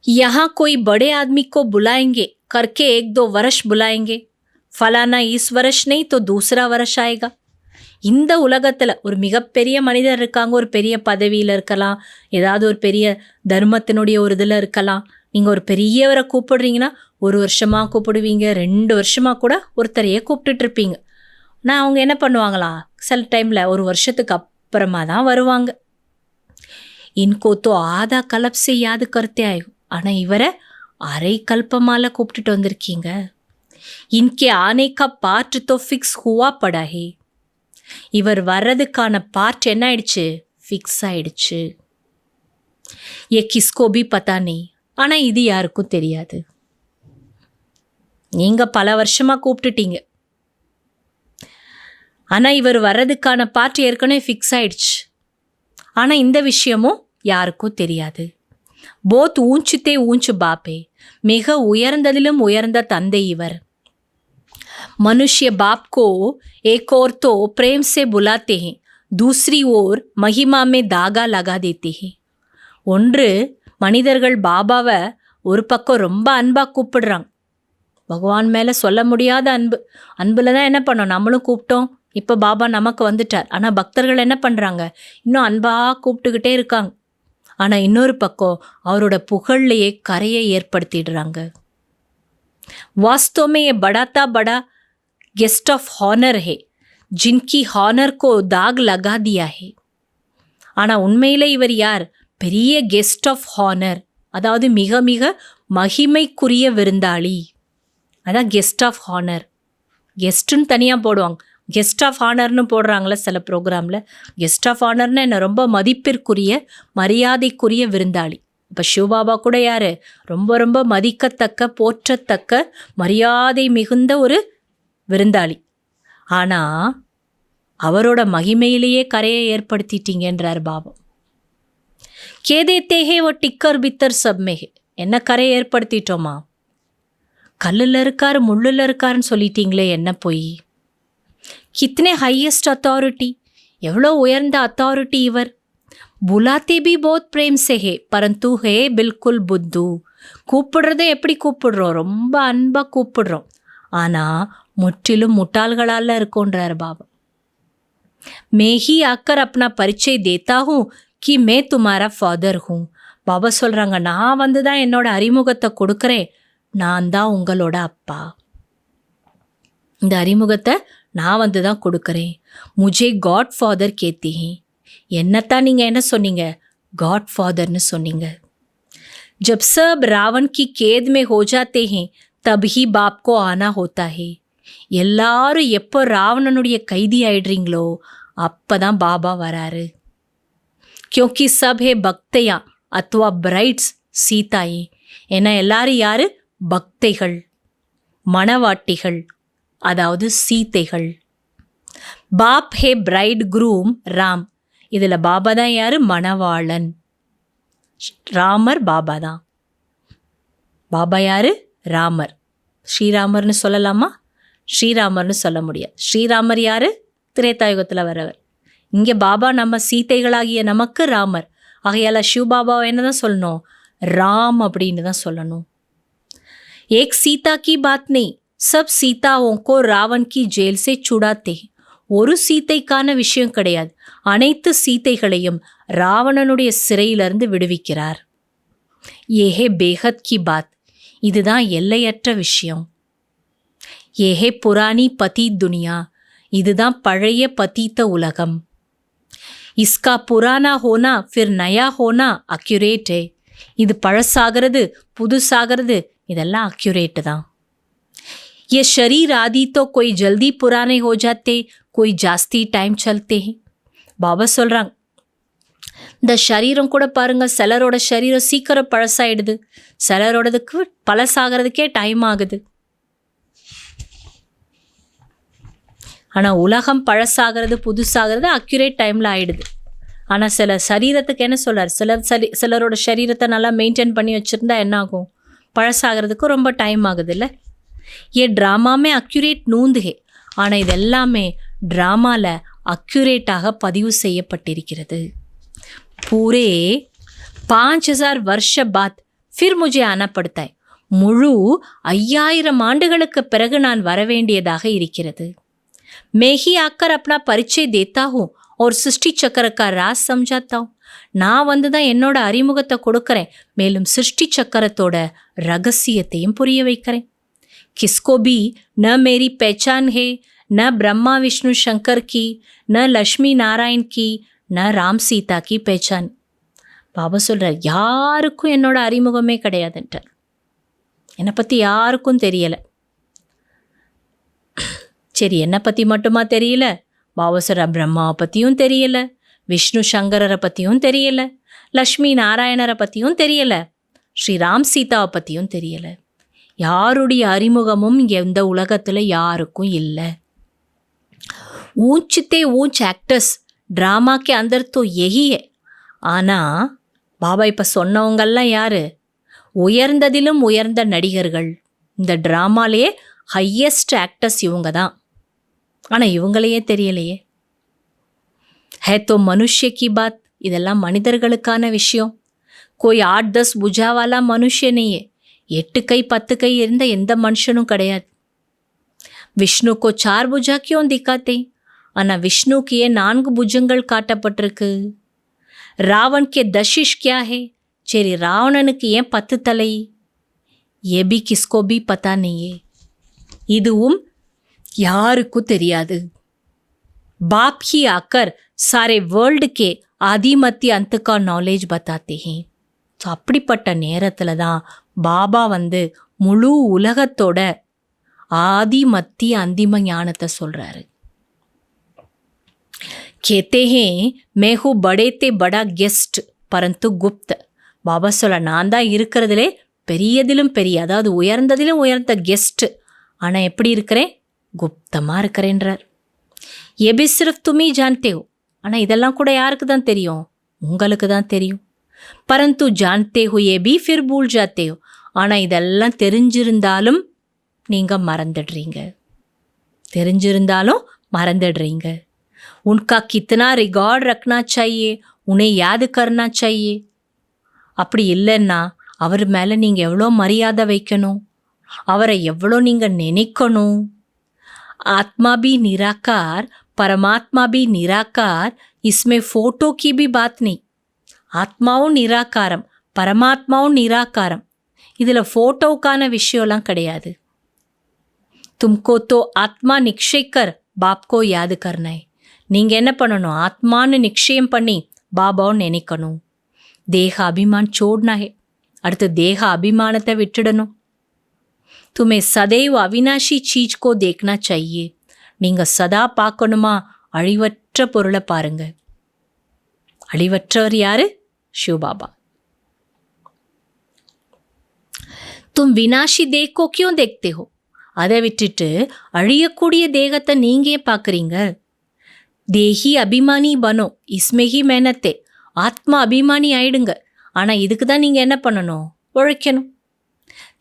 यहाँ कोई बड़े आदमी को बुलाएंगे करके 1-2 वर्ष बुलाएंगे, फलाना इस वर्ष नहीं तो दूसरा वर्ष आएगा. இந்த உலகத்தில் ஒரு மிகப்பெரிய மனிதர் இருக்காங்க, ஒரு பெரிய பதவியில் இருக்கலாம், ஏதாவது ஒரு பெரிய தர்மத்தினுடைய ஒரு இதில் இருக்கலாம். நீங்கள் ஒரு பெரியவரை கூப்பிடுறீங்கன்னா 1 வருஷமாக கூப்பிடுவீங்க, 2 வருஷமாக கூட ஒருத்தரையே கூப்பிட்டுட்ருப்பீங்க. ஆனால் அவங்க என்ன பண்ணுவாங்களா, சில டைமில் 1 வருஷத்துக்கு அப்புறமா தான் வருவாங்க. இன்கோ தோ ஆதா கலப் சே யாது கர்த்தே ஆகும், ஆனால் இவரை அரை கல்பமால கூப்பிட்டுட்டு வந்திருக்கீங்க. இன்கே ஆனேக்கா பார்ட் தோ ஃபிக்ஸ் ஹுவா படா ஹே, இவர் வர்றதுக்கான பார்ட் என்ன ஆயிடுச்சு? ஃபிக்ஸ் ஆயிடுச்சு. ஏ கிஸ்கோ பி பத்தா நெய், ஆனால் இது யாருக்கும் தெரியாது. நீங்கள் பல வருஷமாக கூப்பிட்டுட்டீங்க, ஆனால் இவர் வர்றதுக்கான பார்ட் ஏற்கனவே ஃபிக்ஸ் ஆயிடுச்சு. ஆனால் இந்த விஷயமும் யாருக்கும் தெரியாது. போத் ஊஞ்சுத்தே ஊஞ்சு பாப்பே, மிக உயர்ந்ததிலும் உயர்ந்த தந்தை இவர். मनुष्य बाप को एक ओर तो प्रेम से बुलाते हैं, दूसरी ओर महिमा में धागा लगा देते हैं. ஒன்று மனிதர்கள் பாபாவை ஒரு பக்கம் ரொம்ப அன்பாக கூப்பிடுறாங்க, பகவான் மேலே சொல்ல முடியாத அன்பு, அன்பில் தான் என்ன பண்ணோம், நம்மளும் கூப்பிட்டோம், இப்போ பாபா நமக்கு வந்துட்டார். ஆனால் பக்தர்கள் என்ன பண்ணுறாங்க, இன்னும் அன்பாக கூப்பிட்டுக்கிட்டே இருக்காங்க. ஆனால் இன்னொரு பக்கம் அவரோட புகழ்லையே கரையை ஏற்படுத்திடுறாங்க. वास्तव में ये बड़ा बड़ा गेस्ट ऑफ हॉनर है, जिनकी हॉनर को दाग लगा दिया है. ஆனால் உண்மையில் இவர் யார்? பெரிய கெஸ்ட் ஆஃப் ஹானர், அதாவது மிக மிக மகிமைக்குரிய விருந்தாளி. அதான் கெஸ்ட் ஆஃப் ஹானர். கெஸ்ட்டுன்னு தனியாக போடுவாங்க, கெஸ்ட் ஆஃப் ஹானர்னு போடுறாங்களே சில ப்ரோக்ராமில். கெஸ்ட் ஆஃப் ஹானர்னு என்ன, ரொம்ப மதிப்பிற்குரிய மரியாதைக்குரிய விருந்தாளி. இப்போ சிவபாபா கூட யார்? ரொம்ப ரொம்ப மதிக்கத்தக்க போற்றத்தக்க மரியாதை மிகுந்த ஒரு விருந்தாளி. ஆனால் அவரோட மகிமையிலேயே கரையை ஏற்படுத்திட்டீங்கன்றார் பாபா. கேதேத்தேஹே ஓ டிக்கர் பித்தர் சப்மேஹே, என்ன கரையை ஏற்படுத்திட்டோமா? கல்லில் இருக்கார் முள்ளில் இருக்காருன்னு சொல்லிட்டீங்களே, என்ன போய்? கித்னே ஹையஸ்ட் அத்தாரிட்டி, எவ்வளோ உயர்ந்த அத்தாரிட்டி இவர். புலாத்தே பி போத் பிரேம் சே ஹே பரந்து ஹே பில்குல் புத்து, கூப்பிடுறதே எப்படி கூப்பிடுறோம், ரொம்ப அன்பாக கூப்பிடுறோம், ஆனால் முற்றிலும் முட்டாள்களால் இருக்கோன்றார் பாபா. மே he ஆக்கர் Apna பரிச்சய் தேத்தா who Ki May துமாரா father who. Baba சொல்கிறாங்க, நான் வந்து தான் என்னோட அறிமுகத்தை கொடுக்குறேன், நான் தான் உங்களோட அப்பா. இந்த அறிமுகத்தை நான் வந்து தான் கொடுக்குறேன். முஜே காட் ஃபாதர் கேத்தி ஹே, என்னத்தான் நீங்கள் என்ன சொன்னீங்க? காட் ஃபாதர்னு சொன்னீங்க. जब सब रावण की कैद में हो जाते हैं तब ही बाप को आना होता है. எல்லாரும் எப்போ ராவணனுடைய கைதி ஆயிடுறீங்களோ அப்போ தான் பாபா வராரு. क्योंकि सब है பக்தையா அத்வா பிரைட்ஸ் சீதாயே, ஏன்னா எல்லாரும் யாரு? பக்தைகள், மணவாட்டிகள், அதாவது சீதைகள். பாப் ஹே பிரைட் குரூம் ராம், இதில் பாபா தான் யார்? மணவாளன். ராமர் பாபா தான். பாபா யாரு? ராமர். ஸ்ரீராமர்னு சொல்லலாமா? ஸ்ரீராமர்னு சொல்ல முடியாது. ஸ்ரீராமர் யாரு? திரேதாயுகத்தில் வரவர். இங்கே பாபா நம்ம சீதைகளாகிய நமக்கு ராமர். ஆகையால் சிவபாபாவை என்ன தான் சொல்லணும்? ராம் அப்படின்னு தான் சொல்லணும். एक सीता की बात नहीं, सब सीताओं को रावण की जेल से छुड़ाते हैं. ஒரு சீதைக்கான விஷயம் கிடையாது, அனைத்து சீதைகளையும் ராவணனுடைய சிறையிலிருந்து விடுவிக்கிறார். ஏஹே பேஹத் கி பாத், இதுதான் எல்லையற்ற விஷயம். ஏஹே புராணி பதி துனியா, இதுதான் பழைய பதீத்த உலகம். இஸ்கா புரானா ஹோனா ஃபிர் நயா ஹோனா அக்யூரேட் ஹே, இது பழசாகிறது புதுசாகிறது இதெல்லாம் அக்யூரேட்டு தான். ये शरीर आदि तो कोई जल्दी पुराने हो जाते, कोई जास्ती टाइम चलते हैं. பாபா சொல்கிறாங்க, இந்த சரீரம் கூட பாருங்க, சிலரோட சரீரம் சீக்கிரம் பழசாயிடுது, சிலரோடதுக்கு பழசாகிறதுக்கே டைம் ஆகுது. ஆனால் உலகம் பழசாகிறது புதுசாகிறது அக்யூரேட் டைமில் ஆயிடுது. ஆனால் சில சரீரத்துக்கு என்ன சொல்கிறார்? சிலரோட சரீரத்தை நல்லா மெயின்டைன் பண்ணி வச்சுருந்தா என்ன ஆகும்? பழசாகிறதுக்கு ரொம்ப டைம் ஆகுது இல்லை? ஏ ட்ராமாமே அக்யூரேட் நூந்துகே, ஆனால் இது எல்லாமே ட்ராமாவில் அக்யூரேட்டாக பதிவு செய்யப்பட்டிருக்கிறது. பூரே 5000 வருஷ பாத் ஃபிர் முझे ஆனா படுத்தா है, முழு 5000 ஆண்டுகளுக்கு பிறகு நான் வரவேண்டியதாக இருக்கிறது. मैं ही आकर अपना परिचय देता हूँ और सृष्टि चक्र का राज समझाता हूँ. நான் வந்து தான் என்னோட அறிமுகத்தை கொடுக்குறேன், மேலும் சிருஷ்டி சக்கரத்தோட ரகசியத்தையும் புரிய வைக்கிறேன். किसको भी न मेरी पहचान है, न ब्रह्मा विष्णु शंकर की, न लक्ष्मी नारायण की, न राम सीता की पहचान. பாபா சொல்கிறார், யாருக்கும் என்னோட அறிமுகமே கிடையாதுன்ட்டார். என்னை பற்றி யாருக்கும் தெரியலை. சரி, என்னை பற்றி மட்டுமா தெரியல? பாபா சொல்கிறார், பிரம்மாவை பற்றியும் தெரியலை, விஷ்ணு சங்கரரை பற்றியும் தெரியலை, லக்ஷ்மி நாராயணரை பற்றியும் தெரியலை, ஸ்ரீராம் சீதாவை பற்றியும் தெரியலை. யாருடைய அறிமுகமும் எந்த உலகத்தில் யாருக்கும் இல்லை. ஊஞ்சித்தே ஊஞ்ச் ஆக்டர்ஸ் ட்ராமா கே அந்தர் தோ யஹி ஹை. ஆனால் பாபா இப்போ சொன்னவங்கெல்லாம் யார்? உயர்ந்ததிலும் உயர்ந்த நடிகர்கள். இந்த ட்ராமாலேயே ஹையஸ்ட் ஆக்டர்ஸ் இவங்க தான். ஆனால் இவங்களையே தெரியலையே. ஹே தோ மனுஷ்ய கி பாத், இதெல்லாம் மனிதர்களுக்கான விஷயம். கோய் 8-10 புஜாவாலா மனுஷனையே, 8 கை 10 கை இருந்த எந்த மனுஷனும் கிடையாது. விஷ்ணு கோ 4 புஜா கியோं दिखाते, ஆனால் விஷ்ணுக்கு ஏன் 4 புஜங்கள் காட்டப்பட்டிருக்கு? ராவன் கே தஷிஷ் கியா ஹே, சரி ராவணனுக்கு ஏன் 10 தலை? ஏ பி கிஸ்கோ பி பத்தா நெய்யே, இதுவும் யாருக்கும் தெரியாது. बाप ही आकर सारे वर्ल्ड के आदि मध्य अंत का नॉलेज बताते हैं. ஸோ அப்படிப்பட்ட நேரத்தில் தான் பாபா வந்து முழு உலகத்தோட ஆதி மத்திய அந்திம ஞானத்தை சொல்கிறாரு. கேத்தே ஹே மே ஹூ படே தே படா கெஸ்ட் பரந்து குப்த். பாபா சொல்ல, நான் தான் இருக்கிறதுலே பெரியதிலும் பெரிய, அதாவது உயர்ந்ததிலும் உயர்ந்த கெஸ்ட். ஆனால் எப்படி இருக்கிறேன்? குப்தமாக இருக்கிறேன்றார். ये भी सिर्फ तुम ही जानते हो, ஆனால் இதெல்லாம் கூட யாருக்கு தான் தெரியும்? உங்களுக்கு தான் தெரியும். परंतु जानते हुए भी फिर भूल जाते हो, ஆனால் இதெல்லாம் தெரிஞ்சிருந்தாலும் நீங்கள் மறந்துடுறீங்க. தெரிஞ்சிருந்தாலும் மறந்துடுறீங்க. उनका कितना रिकॉर्ड रखना चाहिए, उन्हें याद करना चाहिए. அப்படி இல்லைன்னா அவர் மேலே நீங்கள் எவ்வளோ மரியாதை வைக்கணும், அவரை எவ்வளோ நீங்கள் நினைக்கணும். आत्मा भी निराकार, परमात्मा भी निराकार, इसमें फोटो की भी बात नहीं. ஆத்மாவும் நிராகாரம், பரமாத்மாவும் நிராகாரம், இதில் ஃபோட்டோவுக்கான விஷயம்லாம் கிடையாது. தும்கோ தோ ஆத்மா நிக்ஷய்கர் பாப்கோ யாது கர்னாய். நீங்கள் என்ன பண்ணணும்? ஆத்மான்னு நிச்சயம் பண்ணி பாபாவும் நினைக்கணும். தேக அபிமான் சோட்னா ஹே, அடுத்து தேக அபிமானத்தை விட்டுடணும். तुम्हें सदैव अविनाशी चीज को देखना चाहिए. நீங்கள் சதா பார்க்கணுமா? அழிவற்ற பொருளை பாருங்க. அழிவற்றவர் யாரு? சிவபாபா. तुम विनाशी देह को क्यों देखते हो? அதை விட்டுட்டு அழியக்கூடிய தேகத்தை நீங்கள் ஏன் பார்க்குறீங்க? தேஹி அபிமானி பனோ இஸ்மெஹி மேனத்தே, ஆத்மா அபிமானி ஆயிடுங்க. ஆனால் இதுக்கு தான் நீங்கள் என்ன பண்ணணும்? உழைக்கணும்.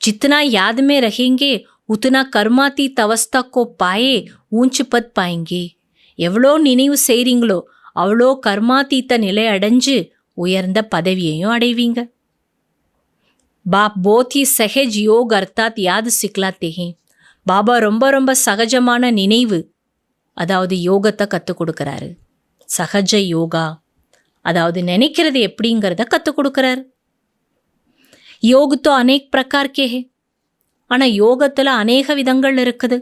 जितना याद में रहेंगे उतना कर्मातीत अवस्था को पाए ऊंच पद पाएंगे. எவ்வளோ நினைவு செய்கிறீங்களோ அவ்வளோ கர்மாத்தீத்த நிலை அடைஞ்சு உயர்ந்த பதவியையும் அடைவீங்க. बाप बहुत ही सहज योग अर्थात याद सिखलाते हैं. பாபா ரொம்ப ரொம்ப சகஜமான நினைவு அதாவது யோகத்தை கற்றுக் கொடுக்குறாரு. சகஜ யோகா அதாவது நினைக்கிறது எப்படிங்கிறத கற்றுக் கொடுக்குறாரு. योग तो अनेक प्रकार के है. ஆனால் யோகத்தில் அநேக விதங்கள் இருக்குது.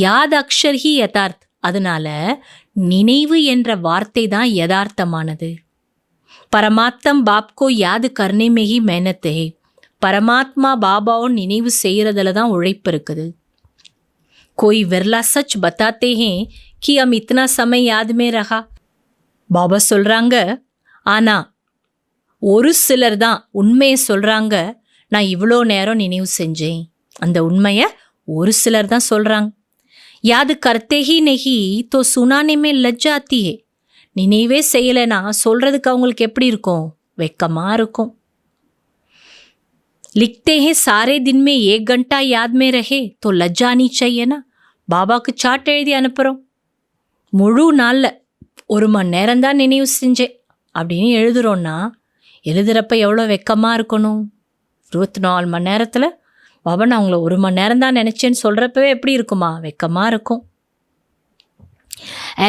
யாத் அக்ஷர் ஹி யதார்த். அதனால நினைவு என்ற வார்த்தை தான் யதார்த்தமானது. பரமாத்ம் பாப்கோ யாத் கர்னே மே ஹி மெஹனத் ஹே. பரமாத்மா பாபாவும் நினைவு செய்கிறதுல தான் உழைப்பு இருக்குது. कोई विरला सच बताते हैं कि हम इतना समय याद में रहा. பாபா சொல்கிறாங்க, ஆனால் ஒரு சிலர் தான் உண்மையை சொல்கிறாங்க, நான் இவ்வளோ நேரம் நினைவு செஞ்சேன். அந்த உண்மையை ஒரு சிலர் தான் சொல்கிறாங்க. याद करते ही नहीं तो सुनाने में लज्जा आती है. நினைவே செய்யலைன்னா சொல்கிறதுக்கு அவங்களுக்கு எப்படி இருக்கும்? வெக்கமாக இருக்கும். लिखते हैं सारे दिन में 1 घंटा याद में रहे तो लज्जा आनी चाहिए ना. பாபாவுக்கு சாட் எழுதி அனுப்புகிறோம். முழு நாளில் 1 மணி நேரம் தான் நினைவு செஞ்சேன் அப்படின்னு எழுதுகிறோன்னா எழுதுகிறப்ப எவ்வளோ வெக்கமாக இருக்கணும்? 24 மணி நேரத்தில் பாபா நான் உங்களை 1 மணி நேரம் தான் நினச்சேன்னு சொல்கிறப்பவே எப்படி இருக்குமா? வெக்கமாக இருக்கும்.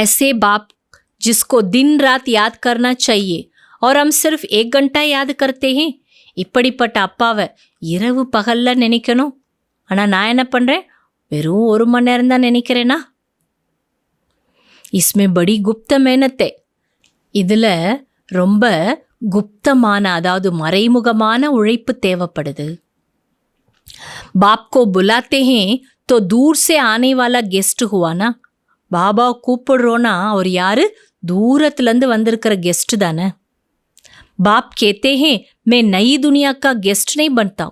ऐसे बाप जिसको दिन रात याद करना चाहिए और हम सिर्फ 1 घंटा याद करते हैं. இப்படிப்பட்ட அப்பாவை இரவு பகலில் நினைக்கணும். ஆனால் நான் என்ன பண்ணுறேன்? வெறும் 1 மணி நேரம் தான் நினைக்கிறேன்னா? इसमें बड़ी गुप्त मेहनत है. இதில் ரொம்ப குப்தமான அதாவது மறைமுகமான உழைப்பு தேவைப்படுது. बाप को बुलाते हैं तो दूर से आने वाला गेस्ट हुआ ना. பாபாவை கூப்பிடுறோன்னா அவர் யார்? தூரத்துலேருந்து வந்திருக்கிற கெஸ்ட் தானே. बाप कहते हैं मैं नई दुनिया का गेस्ट नहीं बनता.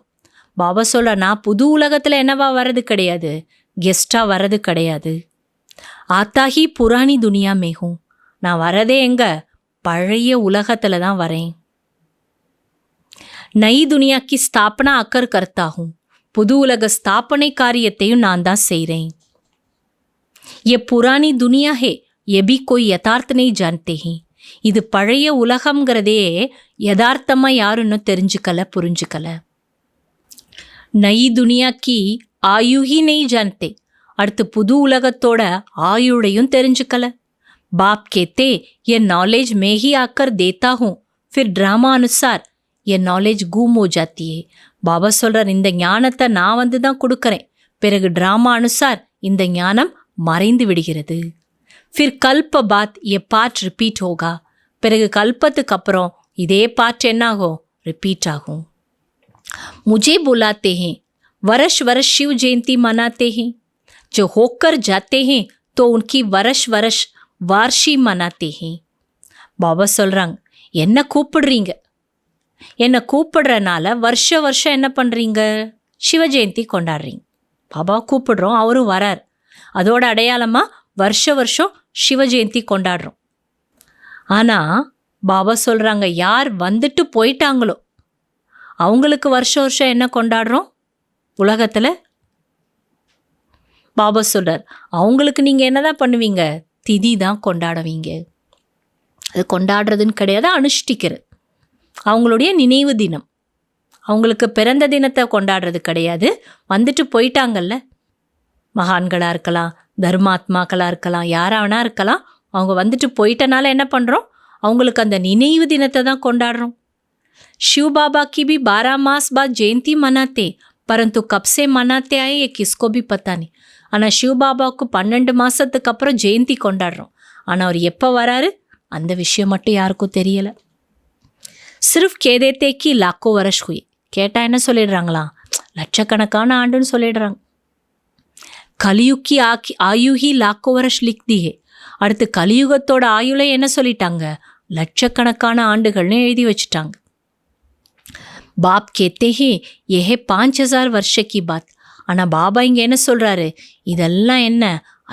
பாபா சொல்ல, நான் புது உலகத்தில் என்னவா வர்றது கிடையாது, கெஸ்டாக வர்றது கிடையாது. ஆத்தா ஹி புராணி துனியா மேகும். நான் வரதே எங்க? பழைய உலகத்தில் தான் வரேன். நயி துனியா கி ஸ்தாபனா அக்கர் கர்த்தாகும். புது உலக ஸ்தாபனை காரியத்தையும் நான் தான் செய்கிறேன். ये पुरानी दुनिया है ये भी कोई यथार्थ नहीं जानते हैं. இது பழைய உலகம்ங்கிறதே யதார்த்தமாக யாரும் இன்னும் தெரிஞ்சுக்கல புரிஞ்சுக்கல. நயி துனியா கி ஆயு ஹி நெய் ஜான்தே. அடுத்து புது உலகத்தோட ஆயுளையும் தெரிஞ்சுக்கல. बाप कहते ये नॉलेज मैं ही आकर देता हूँ फिर ड्रामा अनुसार ये नॉलेज गुम हो जाती है. பாபா சொல்கிறார், இந்த ஞானத்தை நான் வந்து தான் கொடுக்குறேன், பிறகு ட்ராமா அனுசார் இந்த ஞானம் மறைந்து விடுகிறது. फिर कल्प बाद ये पार्ट रिपीट होगा. பிறகு கல்பத்துக்கு அப்புறம் இதே பார்ட் என்ன ஆகும்? ரிப்பீட் ஆகும். मुझे बुलाते हैं वर्ष वर्ष शिव जयंती मनाते हैं. जो होकर जाते हैं तो उनकी वर्ष वर्ष वार्षी मनाते हैं. பாபா சொல்கிறாங்க, என்ன கூப்பிடுறீங்க, என்னை கூப்பிடுறனால வருஷ வருஷம் என்ன பண்ணுறீங்க? சிவ ஜெயந்தி கொண்டாடுறீங்க. பாபா கூப்பிடுறோம், அவரும் வரார். அதோட அடையாளமாக வருஷ வருஷம் சிவ ஜெயந்தி கொண்டாடுறோம். ஆனால் பாபா சொல்கிறாங்க, யார் வந்துட்டு போயிட்டாங்களோ அவங்களுக்கு வருஷ வருஷம் என்ன கொண்டாடுறோம் உலகத்தில்? பாபா சொல்கிறார், அவங்களுக்கு நீங்கள் என்ன தான் பண்ணுவீங்க? திதி தான் கொண்டாடுவீங்க. அது கொண்டாடுறதுன்னு கிடையாது, அனுஷ்டிக்கிறது. அவங்களுடைய நினைவு தினம். அவங்களுக்கு பிறந்த தினத்தை கொண்டாடுறது கிடையாது. வந்துட்டு போயிட்டாங்கல்ல, மகான்களாக இருக்கலாம், தர்மாத்மாக்களாக இருக்கலாம், யாராவனா இருக்கலாம். அவங்க வந்துட்டு போயிட்டனால என்ன பண்ணுறோம்? அவங்களுக்கு அந்த நினைவு தினத்தை தான் கொண்டாடுறோம். शिव बाबा की भी 12 मास बाद जयंती मनाते, परंतु कब से मनाते आए ये किसको भी पता नहीं. ஆனால் சிவ பாபாவுக்கு 12 மாதத்துக்கு அப்புறம் ஜெயந்தி கொண்டாடுறோம். ஆனால் அவர் எப்போ வராரு அந்த விஷயம் மட்டும் யாருக்கும் தெரியலை. சிர்ஃப் கேதேத்தே கி லாக்கோ வருஷ் ஹுய். கேட்டால் என்ன சொல்லிடுறாங்களா? லட்சக்கணக்கான ஆண்டுன்னு சொல்லிடுறாங்க. கலியுக்கி ஆயுஹி லாக்கோ வருஷ் லிக்தி ஹே. அடுத்து கலியுகத்தோட ஆயுளை என்ன சொல்லிட்டாங்க? லட்சக்கணக்கான ஆண்டுகள்னு எழுதி வச்சுட்டாங்க. बाप कहते हैं यह 5000 वर्ष की बात. ஆனால் பாபா இங்கே என்ன சொல்கிறாரு? இதெல்லாம் என்ன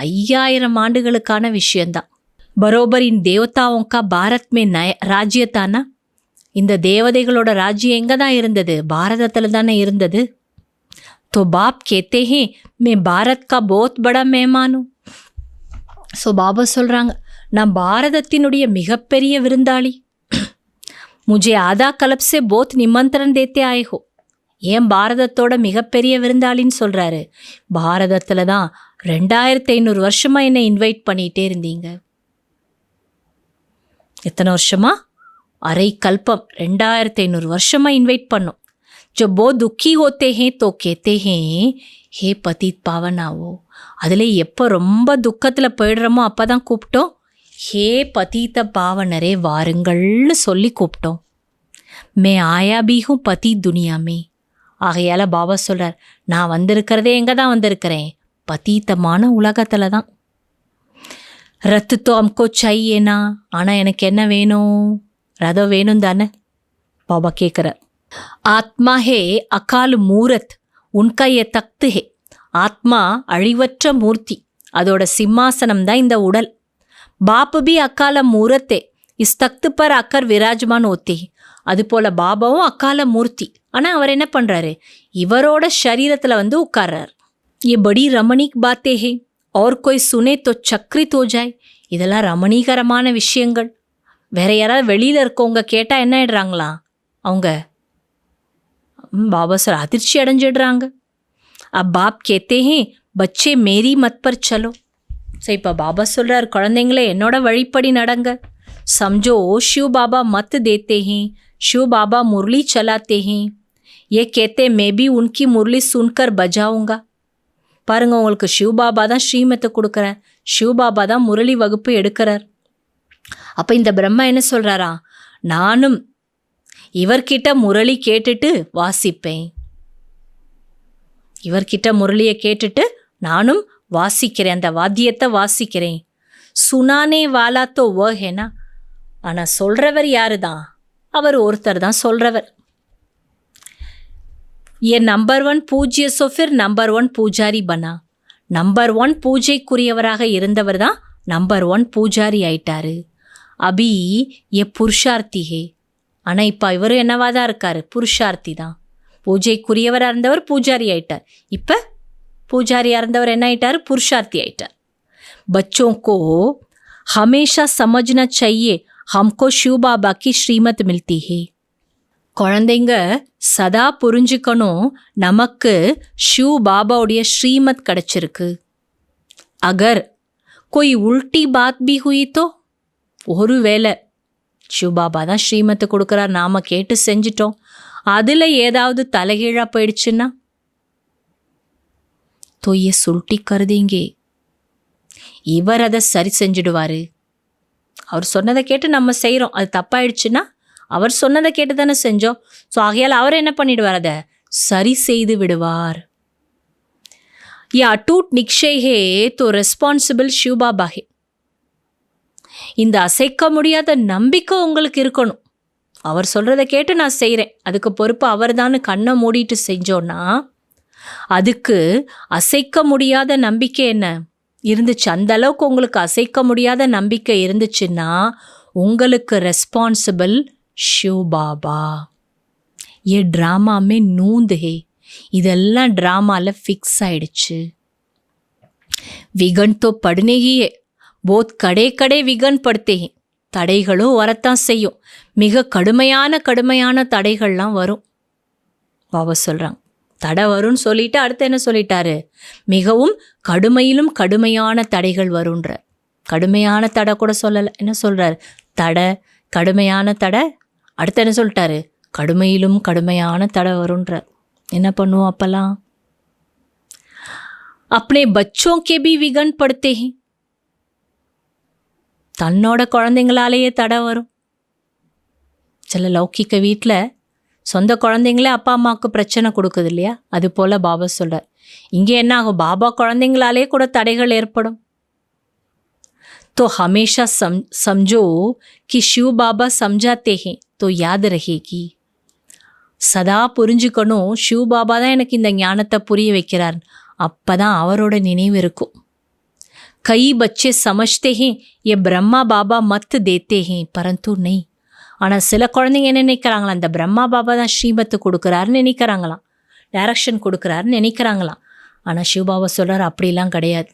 5000 ஆண்டுகளுக்கான விஷயந்தான். பரோபர் இன் தேவதாவுக்கா பாரத் மே ராஜ்யத்தானா. இந்த தேவதைகளோட ராஜ்யம் எங்கே தான் இருந்தது? பாரதத்தில் தானே இருந்தது. तो बाप कहते हैं मैं भारत का बहुत बड़ा मेहमान हूँ. ஸோ பாபா சொல்கிறாங்க, நான் பாரதத்தினுடைய மிகப்பெரிய விருந்தாளி. முझे ஆதா கலப் से बहुत निमंत्रण देते आए हो. ஏன் பாரதத்தோட மிகப்பெரிய விருந்தாளின்னு சொல்கிறாரு? பாரதத்தில் தான் 2500 வருஷமாக என்னை இன்வைட் பண்ணிகிட்டே இருந்தீங்க. எத்தனை வருஷமா? அரை கல்பம், 2500 வருஷமாக இன்வைட் பண்ணோம். जो बहुत दुखी होते हैं तो कहते हैं हे पतित पावन आवो. அதில் எப்போ ரொம்ப துக்கத்தில் போயிடுறோமோ அப்போ தான் கூப்பிட்டோம், ஹே பதீத பாவனரே வாருங்கள்னு சொல்லி கூப்பிட்டோம். மே ஆயா பீஹும் பதி துனியாமே. ஆகையால் பாபா சொல்கிறார், நான் வந்திருக்கிறதே எங்கே தான் வந்திருக்கிறேன்? பதீத்தமான உலகத்தில் தான். ரத்து தோ அம்கோ சாயேனா, ஆனால் எனக்கு என்ன வேணும்? ரதம் வேணும் தானே? பாபா கேட்குறார். ஆத்மா ஹே அகால் மூரத் உன்கா ஏ தக்து ஹே. ஆத்மா அழிவற்ற மூர்த்தி, அதோட சிம்மாசனம் தான் இந்த உடல். பாப் பி அக்கால மூரத்தே இஸ் தக்து பர் அக்கர் விராஜ்மான் ஓத்தே. அதுபோல் பாபாவும் அக்கால மூர்த்தி, ஆனால் அவர் என்ன பண்ணுறாரு? இவரோட சரீரத்தில் வந்து உட்கார்றார். ये बड़ी रमणीक बातें हैं और कोई सुने तो चक्रित हो जाए. இதெல்லாம் ரமணீகரமான விஷயங்கள். வேற யாராவது வெளியில் இருக்கவங்க கேட்டால் என்ன ஆயிடுறாங்களா? அவங்க பாபா சார் அதிர்ச்சி அடைஞ்சிடுறாங்க. अब बाप कहते हैं बच्चे मेरी मत पर चलो. ஸோ இப்போ பாபா சொல்கிறார், குழந்தைங்களே என்னோட வழிப்படி நடங்க. समझो शिव बाबा मत देते हैं, शिव बाबा मुरली चलाते हैं. ये कहते मैं भी उनकी मुरली सुनकर बजाऊंगा. பாருங்க, உங்களுக்கு சிவ பாபா தான் ஸ்ரீமத்தை கொடுக்குறார், சிவ பாபா தான் முரளி வகுப்பு எடுக்கிறார். அப்போ இந்த பிரம்மா என்ன சொல்கிறாரா? நானும் இவர்கிட்ட முரளி கேட்டுட்டு வாசிப்பேன். இவர்கிட்ட முரளியை கேட்டுட்டு நானும் வாசிக்கிறேன், அந்த வாத்தியத்தை வாசிக்கிறேன். சுனானே வாலா தோ வ ஹேனா. ஆனால் சொல்கிறவர் யாரு தான்? அவர் ஒருத்தர் தான் சொல்கிறவர். ये नंबर 1 பூஜ்ய சோ ஃபிர் நம்பர் 1 பூஜாரி பனா. நம்பர் 1 பூஜைக்குரியவராக இருந்தவர் தான் நம்பர் 1 பூஜாரி ஆயிட்டாரு. அபி ஏ புருஷார்த்தி ஹே. ஆனால் இப்போ இவரும் என்னவா தான் இருக்காரு? புருஷார்த்தி தான். பூஜைக்குரியவராக இருந்தவர் பூஜாரி ஆயிட்டார். இப்போ பூஜாரியாக இருந்தவர் என்ன ஆயிட்டார்? புருஷார்த்தி ஆயிட்டார். बच्चों को हमेशा समझना चाहिए हमको शिव बाबा की श्रीमत मिलती है. குழந்தைங்க சதா புரிஞ்சுக்கணும், நமக்கு ஷிவ் பாபாவுடைய ஸ்ரீமத் கிடச்சிருக்கு. அகர் कोई உல்டி பாத் பி हुई तो, ஒரு வேளை ஷிவ் பாபா தான் ஸ்ரீமத்தை கொடுக்குறார், நாம் கேட்டு செஞ்சிட்டோம், அதில் ஏதாவது தலைகீழாக போயிடுச்சுன்னா तो ये सुल्टी कर देंगे. இவர் அதை சரி செஞ்சிடுவார். அவர் சொன்னதை கேட்டு நம்ம செய்கிறோம், அது தப்பாயிடுச்சுன்னா அவர் சொன்னதை கேட்டு தானே செஞ்சோம். ஸோ ஆகையால் அவர் என்ன பண்ணிடுவார்? அதை சரி செய்து விடுவார். ये अटूट निश्चय है तो ரெஸ்பான்சிபிள் शिव बाबा है. இந்த அசைக்க முடியாத நம்பிக்கை உங்களுக்கு இருக்கணும். அவர் சொல்கிறத கேட்டு நான் செய்கிறேன், அதுக்கு பொறுப்பு அவர் தான் கண்ணை மூடிட்டு செஞ்சோன்னா அதுக்கு அசைக்க முடியாத நம்பிக்கை என்ன இருந்துச்சு? அந்த அளவுக்கு உங்களுக்கு அசைக்க முடியாத நம்பிக்கை இருந்துச்சுன்னா உங்களுக்கு ரெஸ்பான்சிபிள் शिव बाबा. ये ड्रामा में नूंद है. இதெல்லாம் ட்ராமாவில் ஃபிக்ஸ் ஆயிடுச்சு. விகன் तो पड़ने ही है, बहुत கடை கடை விகன் படுத்தே. தடைகளும் வரத்தான் செய்யும், மிக கடுமையான தடைகள்லாம் வரும். பாபா சொல்கிறாங்க, தடை வரும்னு சொல்லிட்டு அடுத்து என்ன சொல்லிட்டாரு? மிகவும் கடுமையிலும் கடுமையான தடைகள் வரும்ன்ற. கடுமையான தடை கூட சொல்லலை, என்ன சொல்கிறார்? தடை, கடுமையான தடை. அடுத்து என்ன சொல்லிட்டாரு? கடுமையிலும் கடுமையான தடை வரும்ன்ற. என்ன பண்ணுவோம் அப்பெல்லாம்? अपने बच्चों के भी विघन पड़ते हैं. தன்னோட குழந்தைங்களாலேயே தடை வரும். சில லௌகிக்க வீட்டில் சொந்த குழந்தைங்களே அப்பா அம்மாவுக்கு பிரச்சனை கொடுக்குது இல்லையா? அது போல் பாபா சொல்கிறார், இங்கே என்ன ஆகும்? பாபா குழந்தைங்களாலே கூட தடைகள் ஏற்படும். तो हमेशा समझो कि शिव बाबा समझाते हैं तो याद रहेगी. சதா புரிஞ்சுக்கணும், शिव बाबा தான் எனக்கு இந்த ஞானத்தை புரிய வைக்கிறார், அப்போ தான் அவரோட நினைவு இருக்கும். कई बच्चे समझते हैं ये ब्रह्मा बाबा मत देते हैं परंतु नहीं. ஆனால் சில குழந்தைங்க என்ன நினைக்கிறாங்களா? அந்த பிரம்மா பாபா தான் ஸ்ரீமத்து கொடுக்குறாருன்னு நினைக்கிறாங்களாம். டைரக்ஷன் கொடுக்குறாருன்னு நினைக்கிறாங்களாம். ஆனால் சிவபாபா சொல்கிறார் அப்படிலாம் கிடையாது.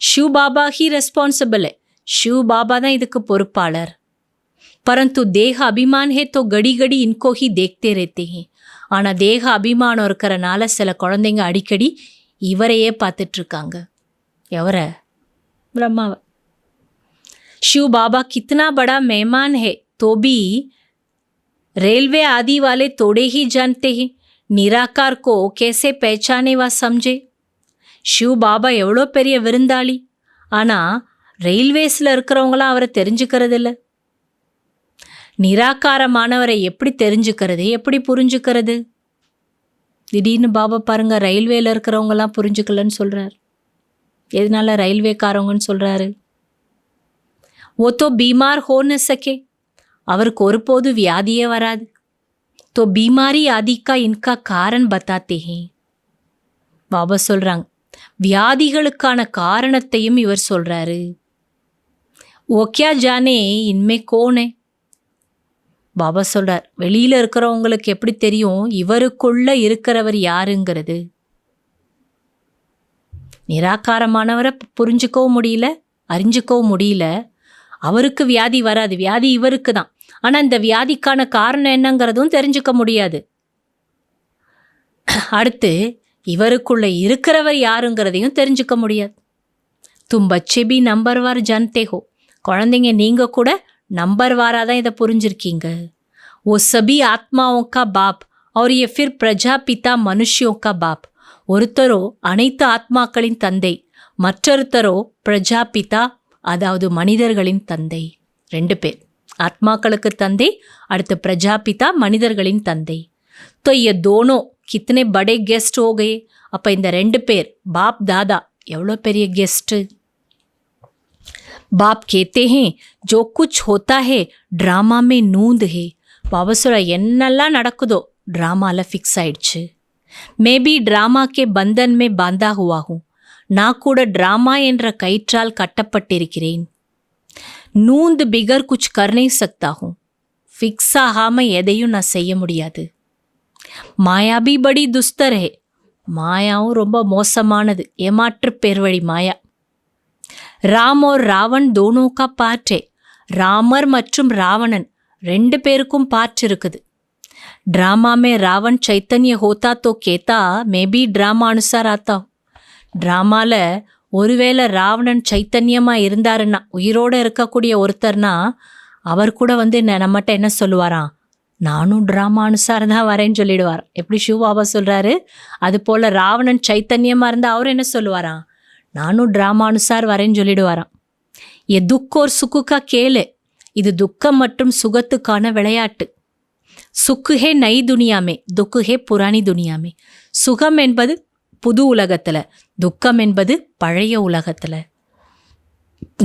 शिव बाबा ही रेस्पॉन्सिबल है, शिव बाबा தான் இதுக்கு பொறுப்பாளர். परंतु देह अभिमान है तो घड़ी घड़ी इनको ही देखते रहते हैं. ஆனால் தேக அபிமானம் இருக்கிறனால சில குழந்தைங்க அடிக்கடி இவரையே பார்த்துட்டு இருக்காங்க. எவரை? ब्रह्माவை. शिव बाबा कितना बड़ा मेहमान है तो भी रेलवे आदि वाले थोड़े ही जानते हैं. निराकार को कैसे पहचाने व समझे. शिव बाबा எவ்வளோ பெரிய விருந்தாளி, ஆனால் ரயில்வேஸில் இருக்கிறவங்களாம் அவரை தெரிஞ்சுக்கிறதில்ல. நிராகாரமானவரை எப்படி தெரிஞ்சுக்கிறது, எப்படி புரிஞ்சுக்கிறது? திடீர்னு பாபா பாருங்க ரயில்வேல இருக்கிறவங்கலாம் புரிஞ்சுக்கலன்னு சொல்கிறார். எதனால ரயில்வேக்காரவங்கன்னு சொல்கிறாரு? वो तो बीमार हो न सके, அவருக்கு ஒருபோது வியாதியே வராது. तो बीमारी आदि का इनका कारण बताते हैं. பாபா சொல்கிறாங்க வியாதிகளுக்கான காரணத்தையும் இவர் சொல்கிறாரு. ஓ கியா ஜானே இன்மே கோனே. பாபா சொல்கிறார் வெளியில் இருக்கிறவங்களுக்கு எப்படி தெரியும் இவருக்குள்ள இருக்கிறவர் யாருங்கிறது? நிராகாரமானவரை புரிஞ்சுக்கவும் முடியல, அறிஞ்சிக்கவும் முடியல. அவருக்கு வியாதி வராது, வியாதி இவருக்கு தான். ஆனால் இந்த வியாதிக்கான காரணம் என்னங்கிறதும் தெரிஞ்சுக்க முடியாது. அடுத்து இவருக்குள்ள இருக்கிறவர் யாருங்கிறதையும் தெரிஞ்சுக்க முடியாது. தும் பச்சே பி நம்பர் வார் ஜான்தே ஹோ. குழந்தைங்க நீங்கள் கூட நம்பர் வாராக தான் இதை புரிஞ்சிருக்கீங்க. ஓ சபி ஆத்மாவோं का बाप और ये फिर प्रजापिता मनुष्यों का बाप. ஒருத்தரோ அனைத்து ஆத்மாக்களின் தந்தை, மற்றொருத்தரோ பிரஜாபிதா அதாவது மனிதர்களின் தந்தை. 2 பேர், ஆத்மாக்களுக்கு தந்தை, அடுத்து பிரஜாபிதா மனிதர்களின் தந்தை. तो ये दोनों कितने बड़े गेस्ट हो गए. அப்போ இந்த 2 பேர் பாப் தாதா எவ்வளோ பெரிய கெஸ்ட்டு. बाप कहते हैं जो कुछ होता है ड्रामा में नूंद है. பாபா சொல்ற என்னெல்லாம் நடக்குதோ ட்ராமாவில் ஃபிக்ஸ் ஆயிடுச்சு. மே பி ட்ராமா கே பந்தன் மே பாந்தா ஹுவா ஹூ. நான் கூட ட்ராமா என்ற கயிற்றால் கட்டப்பட்டிருக்கிறேன். நூந்து பிகர் குச் கர் நஹீ சக்தா ஹூ. ஃபிக்ஸ் ஆகாமல் எதையும் நான் செய்ய முடியாது. மாயா பி படி துஸ்தர் ஹே. மாயாவும் ரொம்ப மோசமானது, ஏமாற்று பேர்வழி மாயா. ராம் और ராவன் दोनों का पार्ट है. ராமர் மற்றும் ராவணன் 2 பேருக்கும் பார்ட் இருக்குது. ड्रामा में रावण चैतन्य होता तो कहता मैं भी ड्रामा अनुसार आता हूँ. ட்ராமாவில் ஒருவேளை ராவணன் சைத்தன்யமாக இருந்தாருன்னா, உயிரோடு இருக்கக்கூடிய ஒருத்தர்னா, அவர் கூட வந்து நம்மகிட்ட என்ன சொல்லுவாராம், நானும் ட்ராமா அனுசாரம் தான் வரேன்னு சொல்லிடுவார். எப்படி சிவபாபா சொல்கிறாரு, அது போல் ராவணன் சைத்தன்யமாக இருந்தால் அவர் என்ன சொல்லுவாராம், நானும் ட்ராமா அனுசார் வரேன்னு சொல்லிடுவாராம். ஏ துக்கோர் சுக்குக்கா கேளு. இது துக்கம் மற்றும் சுகத்துக்கான விளையாட்டு. சுக்கு ஹே நை துனியாமே, துக்கு ஹே புராணி துனியாமே. சுகம் என்பது புது உலகத்தில், துக்கம் என்பது பழைய உலகத்தில்.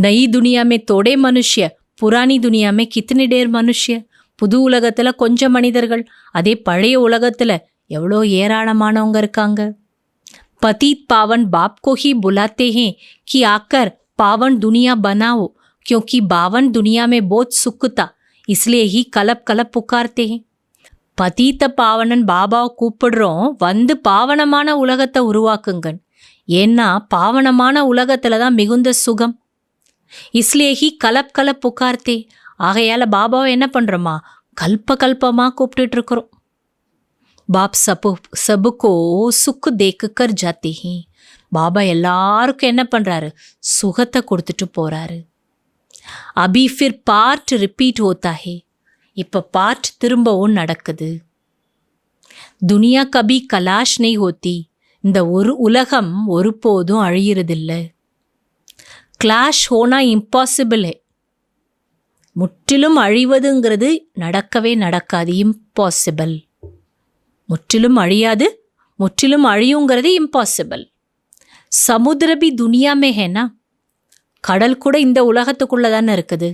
நை துனியாமே தோடே மனுஷ்ய, புராணி துனியாமே கித்தனை டேர் மனுஷ்ய. புது உலகத்தில் கொஞ்சம் மனிதர்கள், அதே பழைய உலகத்தில் எவ்வளோ ஏராளமானவங்க இருக்காங்க. பதீத் பாவன் பாப் को ही बुलाते हैं कि आकर पावन दुनिया बनाओ, क्योंकि बावन दुनिया में बहुत सुख था, इसलिए ही कलप कलप पुकारते हैं. பதீத்த பாவனன் பாபாவை கூப்பிடுறோம், வந்து பாவனமான உலகத்தை உருவாக்குங்கன். ஏன்னா பாவனமான உலகத்தில் தான் மிகுந்த சுகம். இஸ்லியே ஹி கலப் கலப் புகார்த்தே. ஆகையால் பாபாவை என்ன பண்ணுறோமா, கல்ப கல்பமாக கூப்பிட்டுட்டு இருக்கிறோம். பாப் சபுக்கோ சுக்கு தேக்கு கர் ஜாத்தே ஹி. பாபா எல்லாருக்கும் என்ன பண்ணுறாரு, சுகத்தை கொடுத்துட்டு போகிறாரு. அபி ஃபிர் பார்ட் ரிப்பீட் ஹோத்தா ஹே. இப்போ பார்ட் திரும்பவும் நடக்குது. துனியா கபி கலாஷ் நெய் ஹோத்தி. இந்த ஒரு உலகம் ஒருபோதும் அழியறதில்லை. கிளாஷ் ஹோனா இம்பாசிபிள் ஹே. முற்றிலும் அழிவதுங்கிறது நடக்கவே நடக்காது, இம்பாசிபிள். முற்றிலும் அழியாது, முற்றிலும் அழியுங்கிறது இம்பாசிபிள். சமுத்திரபி துனியாமே ஹேனா. கடல் கூட இந்த உலகத்துக்குள்ளே தானே இருக்குது.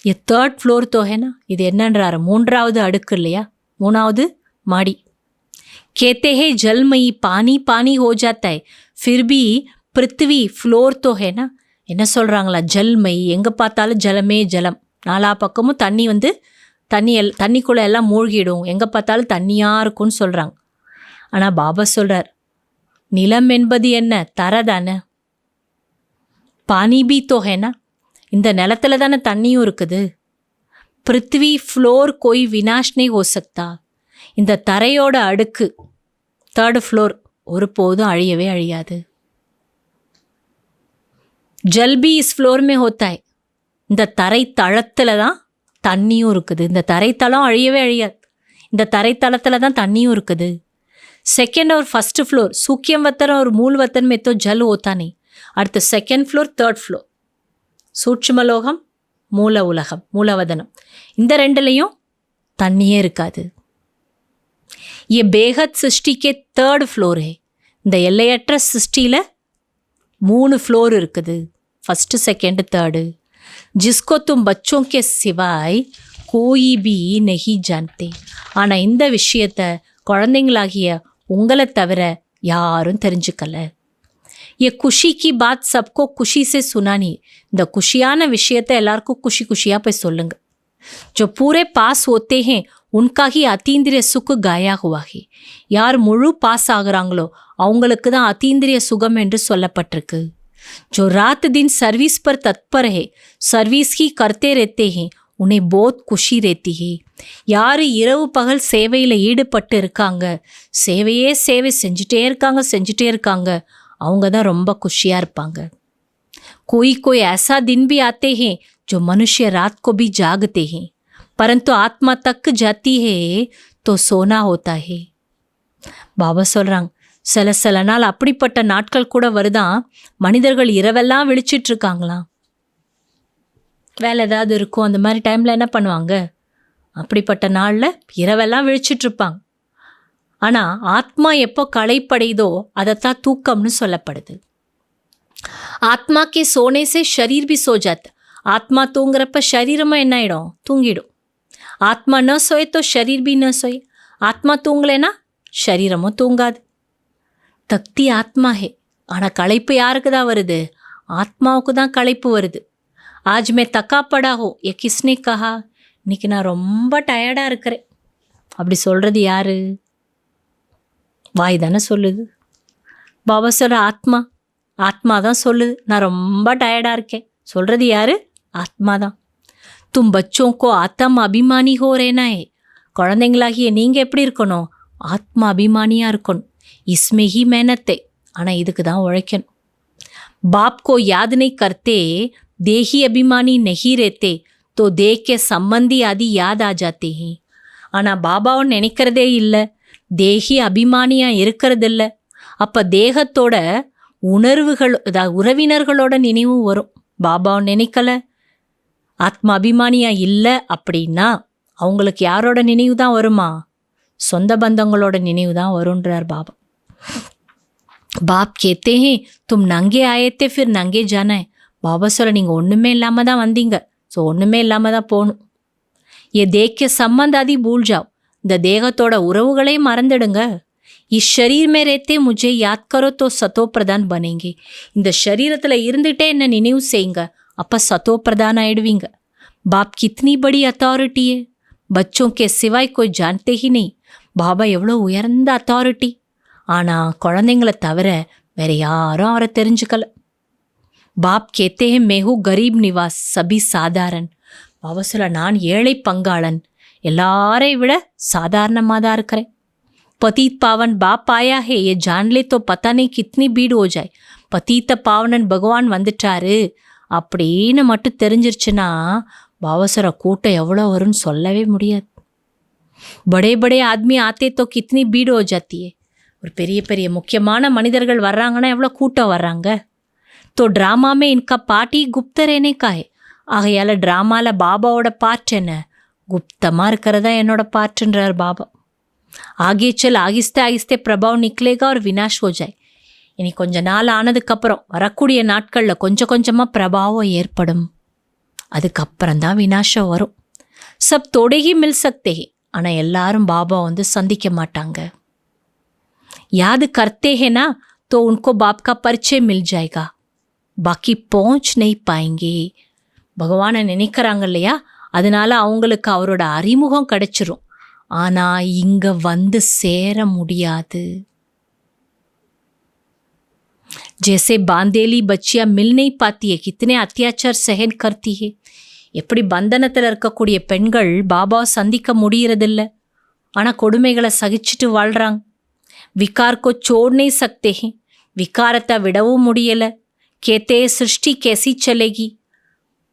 ये 3rd फ्लोर तो है ना. இது என்னன்றாரு, 3வது அடுக்கு இல்லையா, 3வது மாடி. कहते हैं जलमयी पानी पानी हो जाता है, फिर भी पृथ्वी फ्लोर तो है ना. என்ன சொல்கிறாங்களா, ஜல்மயி, எங்கே பார்த்தாலும் ஜலமே ஜலம், 4 பக்கமும் தண்ணி வந்து தண்ணிக்குள்ளே எல்லாம் மூழ்கிடும், எங்கே பார்த்தாலும் தண்ணியாக இருக்கும்னு சொல்கிறாங்க. ஆனால் பாபா சொல்கிறார், நிலம் என்பது என்ன? தரை தானே. பானி பி தோ ஹேனா, இந்த நிலத்துல தானே தண்ணியும் இருக்குது. பிருத்வி ஃப்ளோர் கோய் வினாஷ் நஹீ ஹோ சக்தா, இந்த தரையோட அடுக்கு 3rd ஃப்ளோர் ஒருபோதும் அழியவே அழியாது. ஜல் பி இஸ் ஃப்ளோர் மே ஹோத்தா ஹை, இந்த தரை தளத்தில் தான் தண்ணியும் இருக்குது. இந்த தரைத்தளம் அழியவே அழியாது, இந்த தரைத்தளத்தில் தான் தண்ணியும் இருக்குது. 2nd और 1st फ्लोर सूक्ष्म वतन और मूल वतन में तो जल होता नहीं. அடுத்து 2nd फ्लोर 3rd फ्लोर சூட்சுமலோகம் மூல உலகம் மூலவதனம், இந்த ரெண்டுலேயும் தண்ணியே இருக்காது. ये बेहद सृष्टि के 3rd फ्लोर है, இந்த எல்லையற்ற சிருஷ்டியில் 3 फ्लोर இருக்குது, 1st 2nd 3rd. जिसको तुम बच्चों के सिवाय कोई भी नहीं जानते, ஆனால் இந்த விஷயத்தை குழந்தைங்களாகிய உங்களை தவிர யாரும் தெரிஞ்சுக்கல. ये खुशी की बात सबको खुशी से सुनानी, இந்த குஷியான விஷயத்தை எல்லாருக்கும் குஷி குஷியாக போய் சொல்லுங்க. जो पूरे पास होते हैं उनका ही अतीन्द्रिय सुख गाया हुआ है, யார் முழு பாஸ் ஆகுறாங்களோ அவங்களுக்கு தான் அத்தீந்திரிய சுகம் என்று சொல்லப்பட்டிருக்கு. जो रात दिन सर्विस पर तत्पर है, सर्विस ही करते रहते हैं, उन्हें बहुत खुशी रहती है. யார் இரவு பகல் சேவையில் ஈடுபட்டு இருக்காங்க, சேவையே சேவை செஞ்சுட்டே இருக்காங்க, அவங்க தான் ரொம்ப குஷியாக இருப்பாங்க. कोई कोई ऐसा दिन भी आते हैं जो मनुष्य रात को भी जागते हैं, परंतु आत्मा तक जाती है तो सोना होता है. பாபா சொல்கிறாங்க, சில நாள் அப்படிப்பட்ட நாட்கள் கூட வருதான், மனிதர்கள் இரவெல்லாம் விழிச்சிட்டு இருக்காங்களாம். வேலை ஏதாவது இருக்கும், அந்த மாதிரி டைமில் என்ன பண்ணுவாங்க, அப்படிப்பட்ட நாளில் இரவெல்லாம் விழிச்சிட்ருப்பாங்க. ஆனால் ஆத்மா எப்போ களைப்படையுதோ அதைத்தான் தூக்கம்னு சொல்லப்படுது. ஆத்மா K Sone say ஷரீர் be so Jaat, ஆத்மா தூங்குறப்ப ஷரீரமும் என்ன ஆகிடும், தூங்கிடும். ஆத்மா ந சோயே தோ ஷரீர் பி ந சோயே, ஆத்மா தூங்கலைன்னா ஷரீரமும் தூங்காது. தக்தி ஆத்மா ஹே, ஆனால் களைப்பு யாருக்கு தான் வருது, ஆத்மாவுக்கு தான் களைப்பு வருது. ஆஜ் மே தக்கா படா ஹோ ஏ கிஸ்னே கஹா, இன்னைக்கு நான் ரொம்ப டயர்டாக இருக்கிறேன், அப்படி சொல்கிறது யாரு, வாய் தானே சொல்லுது. பாபா சொல்கிற ஆத்மா தான் சொல்லுது, நான் ரொம்ப டயர்டாக இருக்கேன், சொல்கிறது யாரு, ஆத்மா தான். தும் பச்சோங்கோ ஆத்தம் அபிமானி ஹோ ரேனாயே, குழந்தைங்களாகிய நீங்கள் எப்படி இருக்கணும், ஆத்மா அபிமானியாக இருக்கணும். இஸ்மே ஹி மேனத்தே, ஆனால் இதுக்கு தான் உழைக்கணும். பாப் கோ யாத் நஹீ கர்த்தே தேஹி அபிமானி நஹீ ரேத்தே தோ தேஹ் கே சம்பந்தி ஆதி யாத் ஆ ஜாத்தே ஹே, ஆனால் பாபாவை நினைக்கிறதே இல்லை, தேஹி அபிமானியாக இருக்கிறதில்ல, அப்போ தேகத்தோட உணர்வுகள் உறவினர்களோட நினைவும் வரும். பாபாவை நினைக்கலை, ஆத்மா அபிமானியாக இல்லை அப்படின்னா அவங்களுக்கு யாரோட நினைவு தான் வருமா, சொந்த பந்தங்களோட நினைவு தான் வருன்றார் பாபா. பாப் கேத்தே ஹே தும் நங்கே ஆயத்தே ஃபிர் நங்கே ஜானே, பாபா சொல்ல நீங்கள் ஒன்றுமே இல்லாமல் தான் வந்தீங்க, ஸோ ஒன்றுமே இல்லாமல் தான் போகணும். ஏ தேக்க சம்பந்தாதி பூல் ஜாவ், இந்த தேகத்தோட உறவுகளே மறந்துடுங்க. இஸ் ஷரீர் மே ரேத்தே முஜே யாத் கரோ தோ சத்தோ பிரதான் பனேங்கே, இந்த ஷரீரத்தில் இருந்துகிட்டே என்ன நினைவு செய்யுங்க, அப்போ சத்தோ பிரதான் ஆயிடுவீங்க. பாப் கித்னி படி அத்தாரிட்டியே, பச்சோं के सिवाय कोई जानते ही नहीं, பாபா எவ்வளோ உயர்ந்த அத்தாரிட்டி, ஆனால் குழந்தைங்களை தவிர வேற யாரும் அவரை தெரிஞ்சுக்கல. பாப் கேத்தே ஹே மேஹூ கரீப் நிவாஸ் சபி சாதாரண், பாபா சொல்ல நான் ஏழை பங்காளன், எல்லாரை விட சாதாரணமாக தான் இருக்கிறேன். பதீத் பாவன் பாப் ஆயா ஹே ஏ ஜான்லே தோ பத்தா நஹீ கித்னி பீட் ஹோ ஜாய், பதீத்த பாவனன் பகவான் வந்துட்டாரு அப்படின்னு மட்டும் தெரிஞ்சிருச்சுன்னா பாபா சொல்ற கூட்டம் எவ்வளோ வரும்னு சொல்லவே முடியாது. படே படே ஆத்மி ஆத்தே தோ கித்னி பீட் ஹோ ஜாத்தியே, ஒரு பெரிய முக்கியமான மனிதர்கள் வர்றாங்கன்னா எவ்வளோ கூட்டம் வர்றாங்க. தோ ட்ராமாமே இன்கா பாட்டி குப்தரேனே காய், ஆகையால் ட்ராமாவில் பாபாவோட பார்ட் என்ன, குப்தமாக இருக்கிறதா என்னோட பார்ட்டுன்றார் பாபா. ஆகே செல் ஆகிஸ்தே ஆகிஸ்தே பிரபாவ் நிக்லேகா ஒரு வினாஷ் ஹோ ஜாய், இனி கொஞ்ச நாள் ஆனதுக்கப்புறம் வரக்கூடிய நாட்களில் கொஞ்சம் கொஞ்சமாக பிரபாவம் ஏற்படும், அதுக்கப்புறம்தான் வினாஷம் வரும். சப் தோடேகி மில் சக்தே, ஆனால் எல்லாரும் பாபா வந்து சந்திக்க மாட்டாங்க. याद करते हैं ना तो उनको बाप का परिचय मिल जाएगा, बाकी पहुंच नहीं पाएंगे. பகவானை நினைக்கிறாங்க இல்லையா, அதனால அவங்களுக்கு அவரோட அறிமுகம் கிடைச்சிரும். ஆனா இங்க வந்து சேர முடியாது. जैसे बांदेली बच्चियां मिल नहीं पाती है, कितने अत्याचार सहन करती है. எப்படி பந்தனத்தில் இருக்கக்கூடிய பெண்கள் பாபாவை சந்திக்க முடியறதில்ல, ஆனால் கொடுமைகளை சகிச்சுட்டு வாழ்கிறாங்க. விகார்கோ छोड़ नहीं सकते हैं, விகாரத்தை விடவும் முடியலை. கேத்தே சிருஷ்டி கேசி செல்லேகி.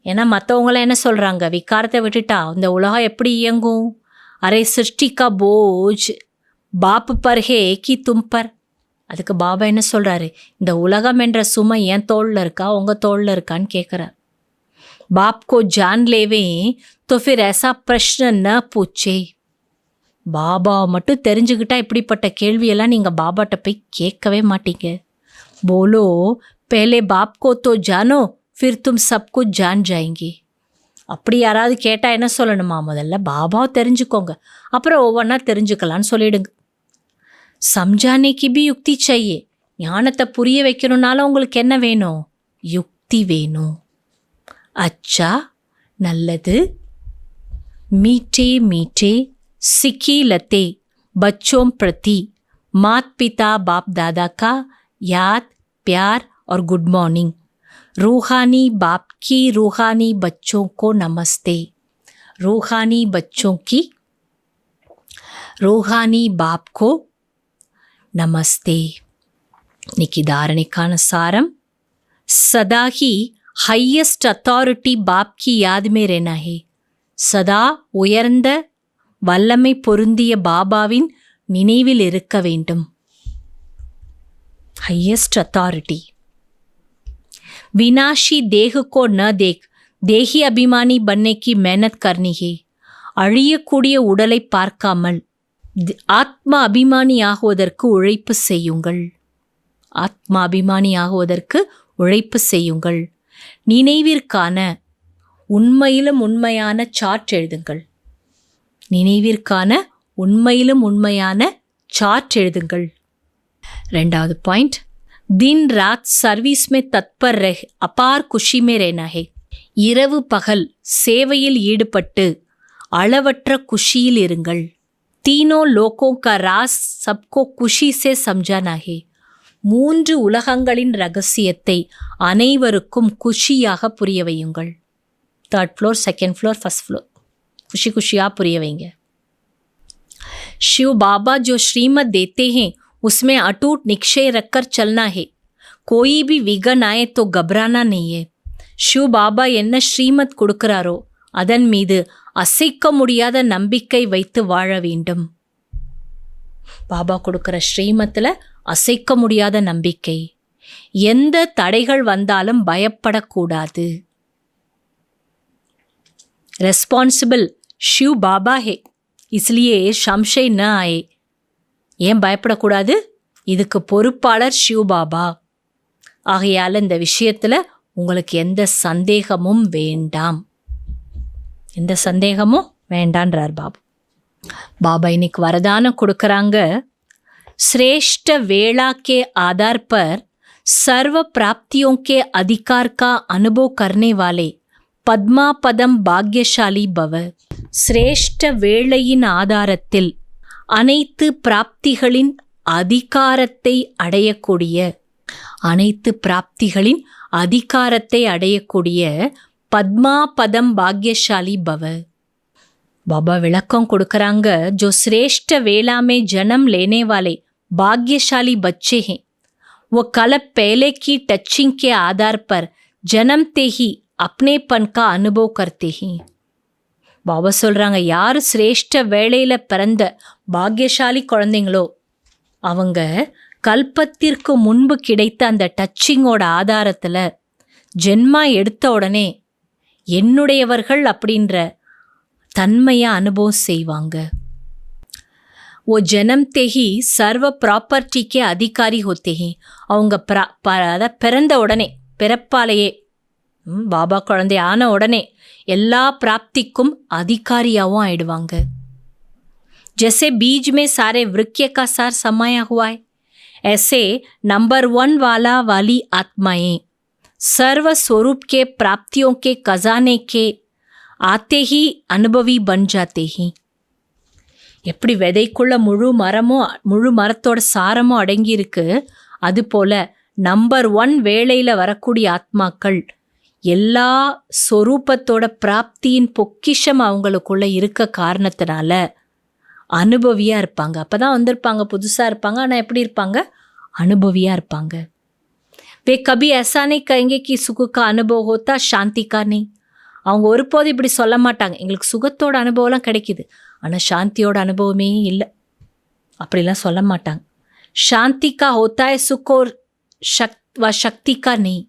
ஏன்னா மற்றவங்களாம் என்ன சொல்கிறாங்க, விகாரத்தை விட்டுட்டா இந்த உலகம் எப்படி இயங்கும். அரே சிருஷ்டி கா போஜ் பாப் பர் ஹே கி தும் பர். அதுக்கு பாபா என்ன சொல்கிறாரு, இந்த உலகம் என்ற சுமை என் தோளில் இருக்கா உங்கள் தோளில் இருக்கான்னு கேட்குறார். बाप को जान लेवें तो फिर ऐसा प्रश्न न पूछे. பாபா மட்டும் தெரிஞ்சுக்கிட்டா இப்படிப்பட்ட கேள்வியெல்லாம் நீங்கள் பாபாட்ட போய் கேட்கவே மாட்டீங்க. போலோ पहले बाप को तो जानो फिर तुम सब कुछ जान जाएंगे. அப்படி யாராவது கேட்டால் என்ன சொல்லணுமா, முதல்ல பாபாவை தெரிஞ்சுக்கோங்க, அப்புறம் ஒவ்வொன்றா தெரிஞ்சுக்கலான்னு சொல்லிடுங்க. समझाने की भी युक्ति चाहिए. ஞானத்தை புரிய வைக்கணும்னாலும் உங்களுக்கு என்ன வேணும், யுக்தி வேணும். अच्छा நல்லது. मीठे मीठे सिकी लते बच्चों प्रति मात पिता बाप दादा का याद प्यार और गुड मॉर्निंग. रूहानी बाप की रूहानी बच्चों को नमस्ते. रूहानी बच्चों की रूहानी बाप को नमस्ते. இன்னைக்கு தாரணைக்கான சாரம், सदा ही हाईएस्ट अथॉरिटी बाप की याद में रहना है. சதா உயர்ந்த வல்லமை பொருந்திய பாபாவின் நினைவில் இருக்க வேண்டும். Highest authority. विनाशी देह को न देख देही अभिमानी बनने की मेहनत करनी है. அழியக்கூடிய உடலை பார்க்காமல் ஆத்ம அபிமானி ஆகுவதற்கு உழைப்பு செய்யுங்கள். ஆத்ம அபிமானி ஆகுவதற்கு உழைப்பு செய்யுங்கள். நினைவிற்கான உண்மையிலும் உண்மையான சார்ட் எழுதுங்கள். நினைவிற்கான உண்மையிலும் உண்மையான சார்ட் எழுதுங்கள். ரெண்டாவது பாயிண்ட், दिन रात सर्विस में तत्पर रह अपार खुशी में रहना है. இரவு பகல் சேவையில் ஈடுபட்டு அளவற்ற குஷியில் இருங்கள். तीनों लोकों का राज सबको खुशी से समझाना है. மூன்று உலகங்களின் ரகசியத்தை அனைவருக்கும் குஷியாக புரிய வையுங்கள். 3rd floor, 2nd floor, 1st floor खुशी खुशियाँ पुरिय வைங்க. शिव बाबा जो श्रीमत देते हैं उसमें अटूट निश्चय रखकर चलना है. कोई भी विघन आए तो घबराना नहीं है. शिव बाबा என்ன ஸ்ரீமத் கொடுக்கிறாரோ அதன் மீது அசைக்க முடியாத நம்பிக்கை வைத்து வாழ வேண்டும். பாபா கொடுக்கிற ஸ்ரீமத்தில் அசைக்க முடியாத நம்பிக்கை. எந்த தடைகள் வந்தாலும் பயப்படக்கூடாது. ரெஸ்பான்சிபிள் शिव बाबा है इसलिए संशय न आए. ஏன் பயப்படக்கூடாது, இதுக்கு பொறுப்பாளர் शिव बाबा. ஆகையால் இந்த விஷயத்தில் உங்களுக்கு எந்த சந்தேகமும் வேண்டாம், எந்த சந்தேகமும் வேண்டான்றார் பாபா. பாபா இன்னைக்கு வரதானம் கொடுக்குறாங்க. श्रेष्ठ वेला के आधार पर सर्व प्राप्तियों के अधिकार का अनुभव करने वाले पद्मा पदम भाग्यशाली भव. श्रेष्ठ வேளையின் ஆதாரத்தில் அனைத்து பிராப்திகளின் அதிகாரத்தை அடையக்கூடிய அனைத்து பிராப்திகளின் அதிகாரத்தை அடையக்கூடிய பத்மா பதம் பாக்யசாலி பவ. பாபா விளக்கம் கொடுக்கறாங்க. जो श्रेष्ठ वेला में जन्म लेने वाले भाग्यशाली बच्चे हैं वो कल पहले की टचिंग के आधार पर जन्मते ही अपनेपन का अनुभव करते हैं. பாபா சொல்கிறாங்க, யார் சிரேஷ்ட வேளையில் பிறந்த பாக்யசாலி குழந்தைங்களோ அவங்க கல்பத்திற்கு முன்பு கிடைத்த அந்த டச்சிங்கோட ஆதாரத்தில் ஜென்மா எடுத்த உடனே என்னுடையவர்கள் அப்படின்ற தன்மையை அனுபவம் செய்வாங்க. वो जन्मते ही सर्व प्रॉपर्टी के अधिकारी होते हैं. அவங்க பிறந்த உடனே பிறப்பாலேயே பாபா குழந்தை ஆன உடனே எல்லா பிராப்திக்கும் அதிகாரியாகவும் ஆயிடுவாங்க. जैसे बीज में सारे वृक्ष का सार समाया हुआ है ऐसे नंबर 1 वाली आत्माएं सर्व स्वरूप के प्राप्तियों के खजाने के आते ही अनुभवी बन जाते ही. எப்படி விதைக்குள்ள முழு மரத்தோட சாரமும் அடங்கி இருக்கு, அதுபோல நம்பர் 1 வேளையில வரக்கூடிய ஆத்மாக்கள் எல்லா சொரூபத்தோட பிராப்தியின் பொக்கிஷம் அவங்களுக்குள்ள இருக்க காரணத்தினால அனுபவியா இருப்பாங்க. அப்பதான் வந்திருப்பாங்க, புதுசா இருப்பாங்க, ஆனா எப்படி இருப்பாங்க? அனுபவியா இருப்பாங்க. वे कभी ऐसा नहीं कहेंगे कि सुख का अनुभव होता शांति का नहीं. அவங்க ஒருபோது இப்படி சொல்ல மாட்டாங்க, எங்களுக்கு சுகத்தோட அனுபவம்லாம் கிடைக்குது, ஆனால் சாந்தியோட அனுபவமே இல்லை, அப்படிலாம் சொல்ல மாட்டாங்க. சாந்தி கா ஹோத்தா ஹை சுக் और சக்தி கா नहीं.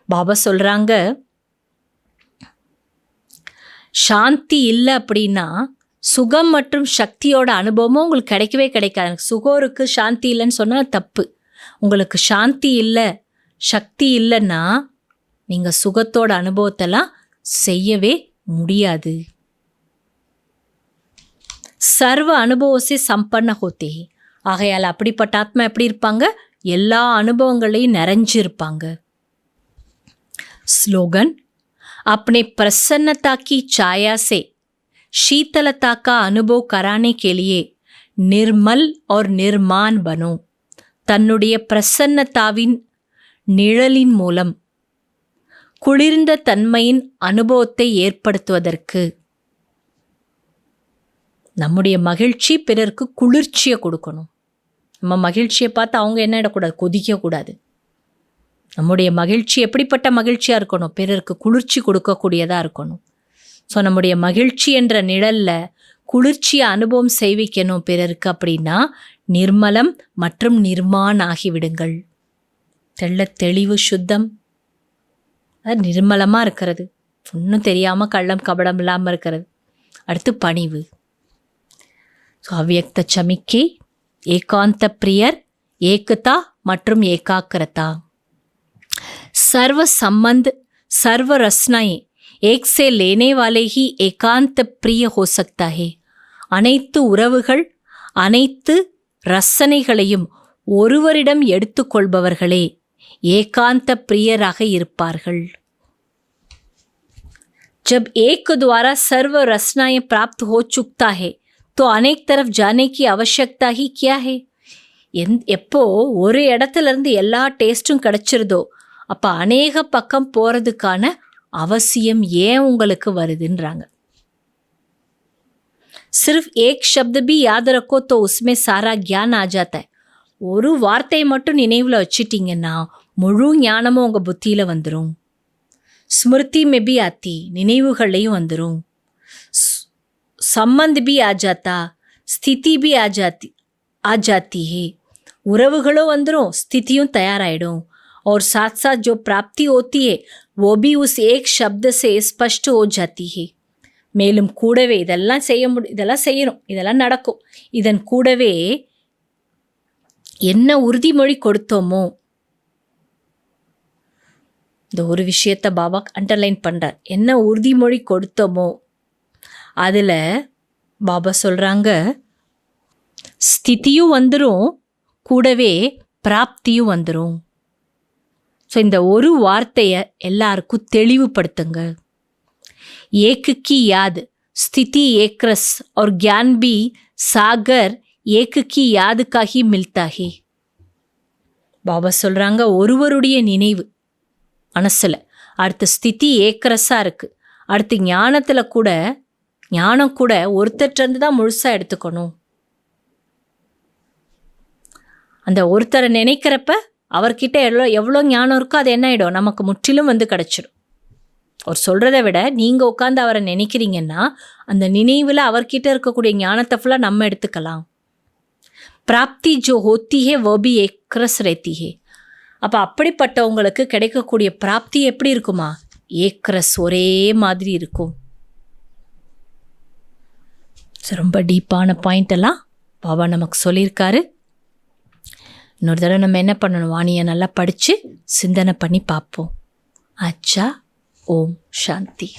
பாபா சொல்கிறாங்க, சாந்தி இல்லை அப்படின்னா சுகம் மற்றும் சக்தியோட அனுபவமும் உங்களுக்கு கிடைக்கவே கிடைக்காது. எனக்கு சுகம் இருக்குது சாந்தி இல்லைன்னு சொன்னால் தப்பு. உங்களுக்கு சாந்தி இல்லை சக்தி இல்லைன்னா நீங்கள் சுகத்தோட அனுபவத்தெல்லாம் செய்யவே முடியாது. சர்வ அனுபவசே சம்பன்ன ஹோத்தே. ஆகையால் அப்படிப்பட்ட ஆத்மா எப்படி இருப்பாங்க? எல்லா அனுபவங்களையும் நிறைஞ்சிருப்பாங்க. ஸ்லோகன், अपने प्रसन्नता की छाया से शीतलता का अनुभव कराने के लिए निर्मल और निर्माण बनो. தன்னுடைய பிரசன்னதாவின் நிழலின் மூலம் குளிர்ந்த தன்மையின் அனுபவத்தை ஏற்படுத்துவதற்கு, நம்முடைய மகிழ்ச்சி பிறருக்கு குளிர்ச்சியை கொடுக்கணும். நம்ம மகிழ்ச்சியை பார்த்து அவங்க என்ன இடக்கூடாது, கொதிக்கக்கூடாது. நம்முடைய மகிழ்ச்சி எப்படிப்பட்ட மகிழ்ச்சியாக இருக்கணும்? பிறருக்கு குளிர்ச்சி கொடுக்கக்கூடியதாக இருக்கணும். ஸோ நம்முடைய மகிழ்ச்சி என்ற நிழலில் குளிர்ச்சியை அனுபவம் செய்விக்கணும் பிறருக்கு. அப்படின்னா நிர்மலம் மற்றும் நிர்மான் ஆகிவிடுங்கள். தெளிவு சுத்தம், அது நிர்மலமாக இருக்கிறது, ஒன்றும் தெரியாமல் கள்ளம் கபடம் இல்லாமல் இருக்கிறது. அடுத்து பணிவு. ஸோ அவ்யக்த சமிக்கை, ஏகாந்த பிரியர், ஏகதா மற்றும் ஏகாக்கிரதா. सर्व संबंध सर्व रचनाएं एक से लेने वाले ही एकांत प्रिय हो सकता है. அனைத்து உறவுகள் அனைத்து ரசனைகளையும் ஒருவரிடம் எடுத்துக்கொள்பவர்களே ஏகாந்த பிரியராக இருப்பார்கள். जब एक द्वारा सर्व रचनाएं प्राप्त हो चुकता है तो अनेक तरफ जाने की आवश्यकता ही क्या है. எப்போ ஒரு இடத்துல இருந்து எல்லா டேஸ்ட்டும் கிடைச்சிருதோ அப்போ அநேக பக்கம் போகிறதுக்கான அவசியம் ஏன் உங்களுக்கு வருதுன்றாங்க. सिर्फ एक शब्द भी याद रखो तो उसमें सारा ज्ञान आ जाता है. ஒரு வார்த்தையை மட்டும் நினைவில் வச்சிட்டிங்கன்னா முழு ஞானமும் உங்கள் புத்தியில் வந்துடும். ஸ்மிருதி में भी आती, நினைவுகளையும் வந்துடும். संबंध भी आ जाता, स्थिति भी आ जाती है. உறவுகளும் வந்துடும், ஸ்திதியும் தயாராகிடும். और साथ साथ जो प्राप्ति होती है वो भी उस एक शब्द से स्पष्ट हो जाती है. மேலும் கூடவே இதெல்லாம் செய்யணும், இதெல்லாம் நடக்கும். இதன் கூடவே என்ன உறுதிமொழி கொடுத்தோமோ, இந்த ஒரு விஷயத்தை பாபா அண்டர்லைன் பண்ணுறார். என்ன உறுதிமொழி கொடுத்தோமோ அதில் பாபா சொல்கிறாங்க, ஸ்திதியும் வந்துடும், கூடவே பிராப்தியும் வந்துடும். ஸோ இந்த ஒரு வார்த்தையை எல்லாருக்கும் தெளிவுபடுத்துங்க. ஏக்கு கி யாத் ஸ்திதி ஏக்ரஸ் और ज्ञान भी सागर एक की याद का ही मिलता है. பாபா சொல்கிறாங்க, ஒருவருடைய நினைவு மனசில், அடுத்து ஸ்திதி ஏக்கரஸாக இருக்குது, அடுத்து ஞானத்தில் கூட, ஞானம் கூட ஒருத்தர்கிட்டருந்து தான் முழுசாக எடுத்துக்கணும். அந்த ஒருத்தரை நினைக்கிறப்ப அவர்கிட்ட எவ்வளோ ஞானம் இருக்கோ அது என்ன ஆகிடும், நமக்கு முற்றிலும் வந்து கிடச்சிடும். அவர் சொல்கிறத விட நீங்கள் உட்காந்து அவரை நினைக்கிறீங்கன்னா அந்த நினைவில் அவர்கிட்ட இருக்கக்கூடிய ஞானத்தை ஃபுல்லாக நம்ம எடுத்துக்கலாம். பிராப்தி ஜோ ஹோத்தி ஹே வோ பி ஏக்ரஸ் ரேத்தி ஹே. அப்போ அப்படிப்பட்டவங்களுக்கு கிடைக்கக்கூடிய பிராப்தி எப்படி இருக்குமா? ஏக்ரஸ், ஒரே மாதிரி இருக்கும். ரொம்ப டீப்பான பாயிண்ட் எல்லாம் பாபா நமக்கு சொல்லியிருக்காரு. இன்னொரு தடவை நம்ம என்ன பண்ணணும், வாணியை நல்லா படித்து சிந்தனை பண்ணி பார்ப்போம். அச்சா. ஓம் சாந்தி.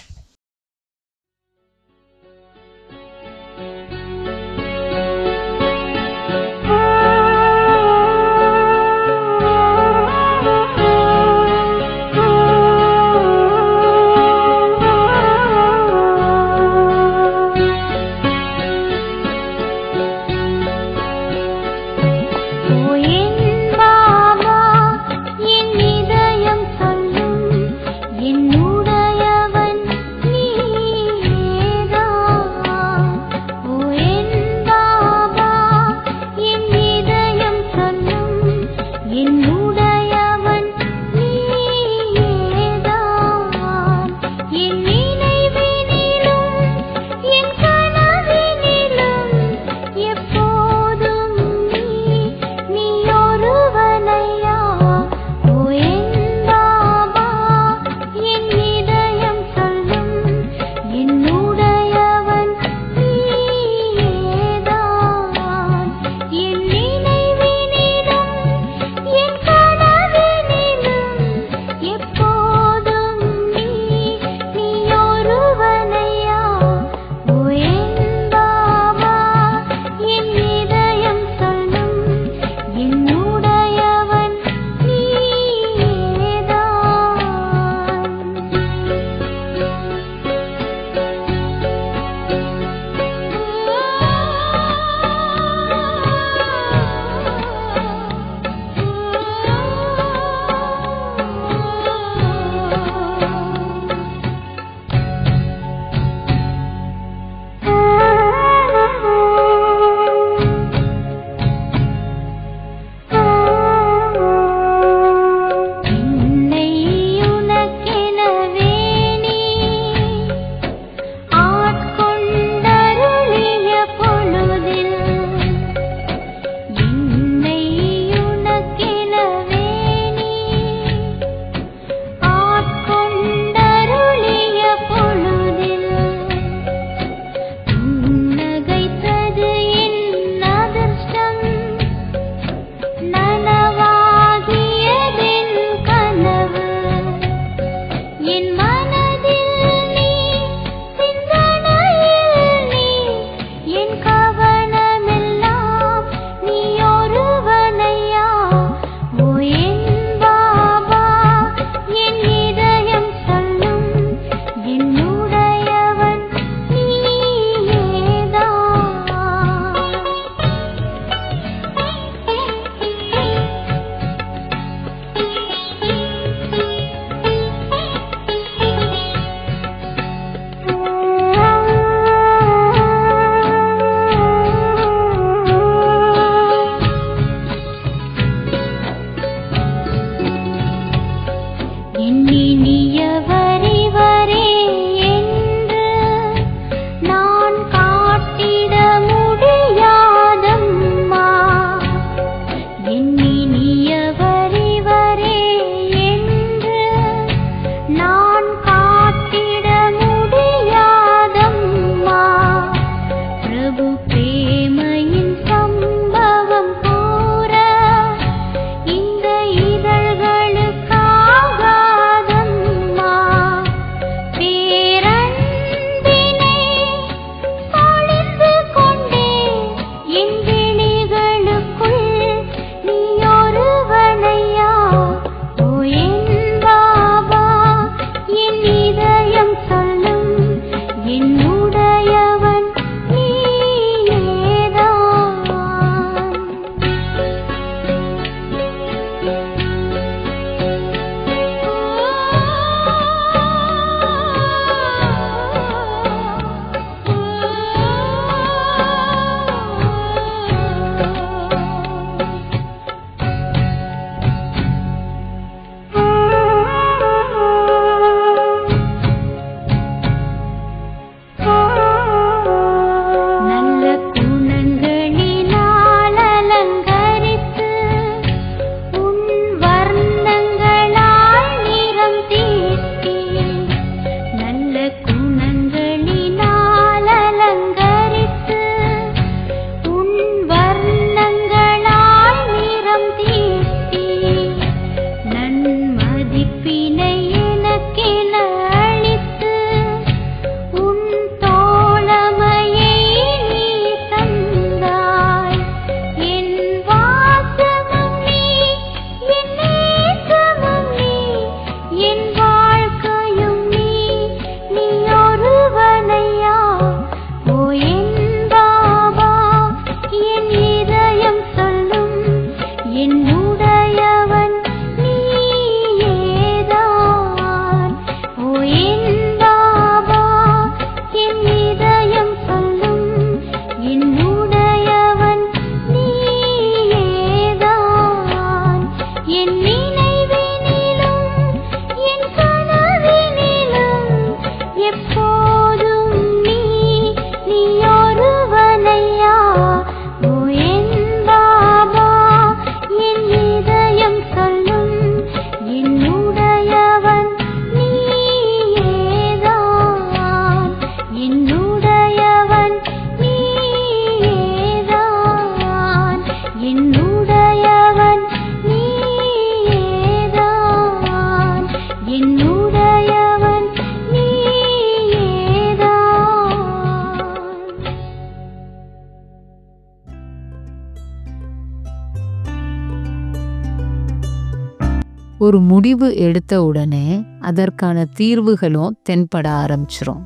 ஒரு முடிவு எடுத்த உடனே அதற்கான தீர்வுகளும் தென்பட ஆரம்பிச்சிரும்.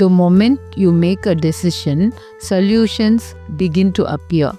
The moment you make a decision, solutions begin to appear.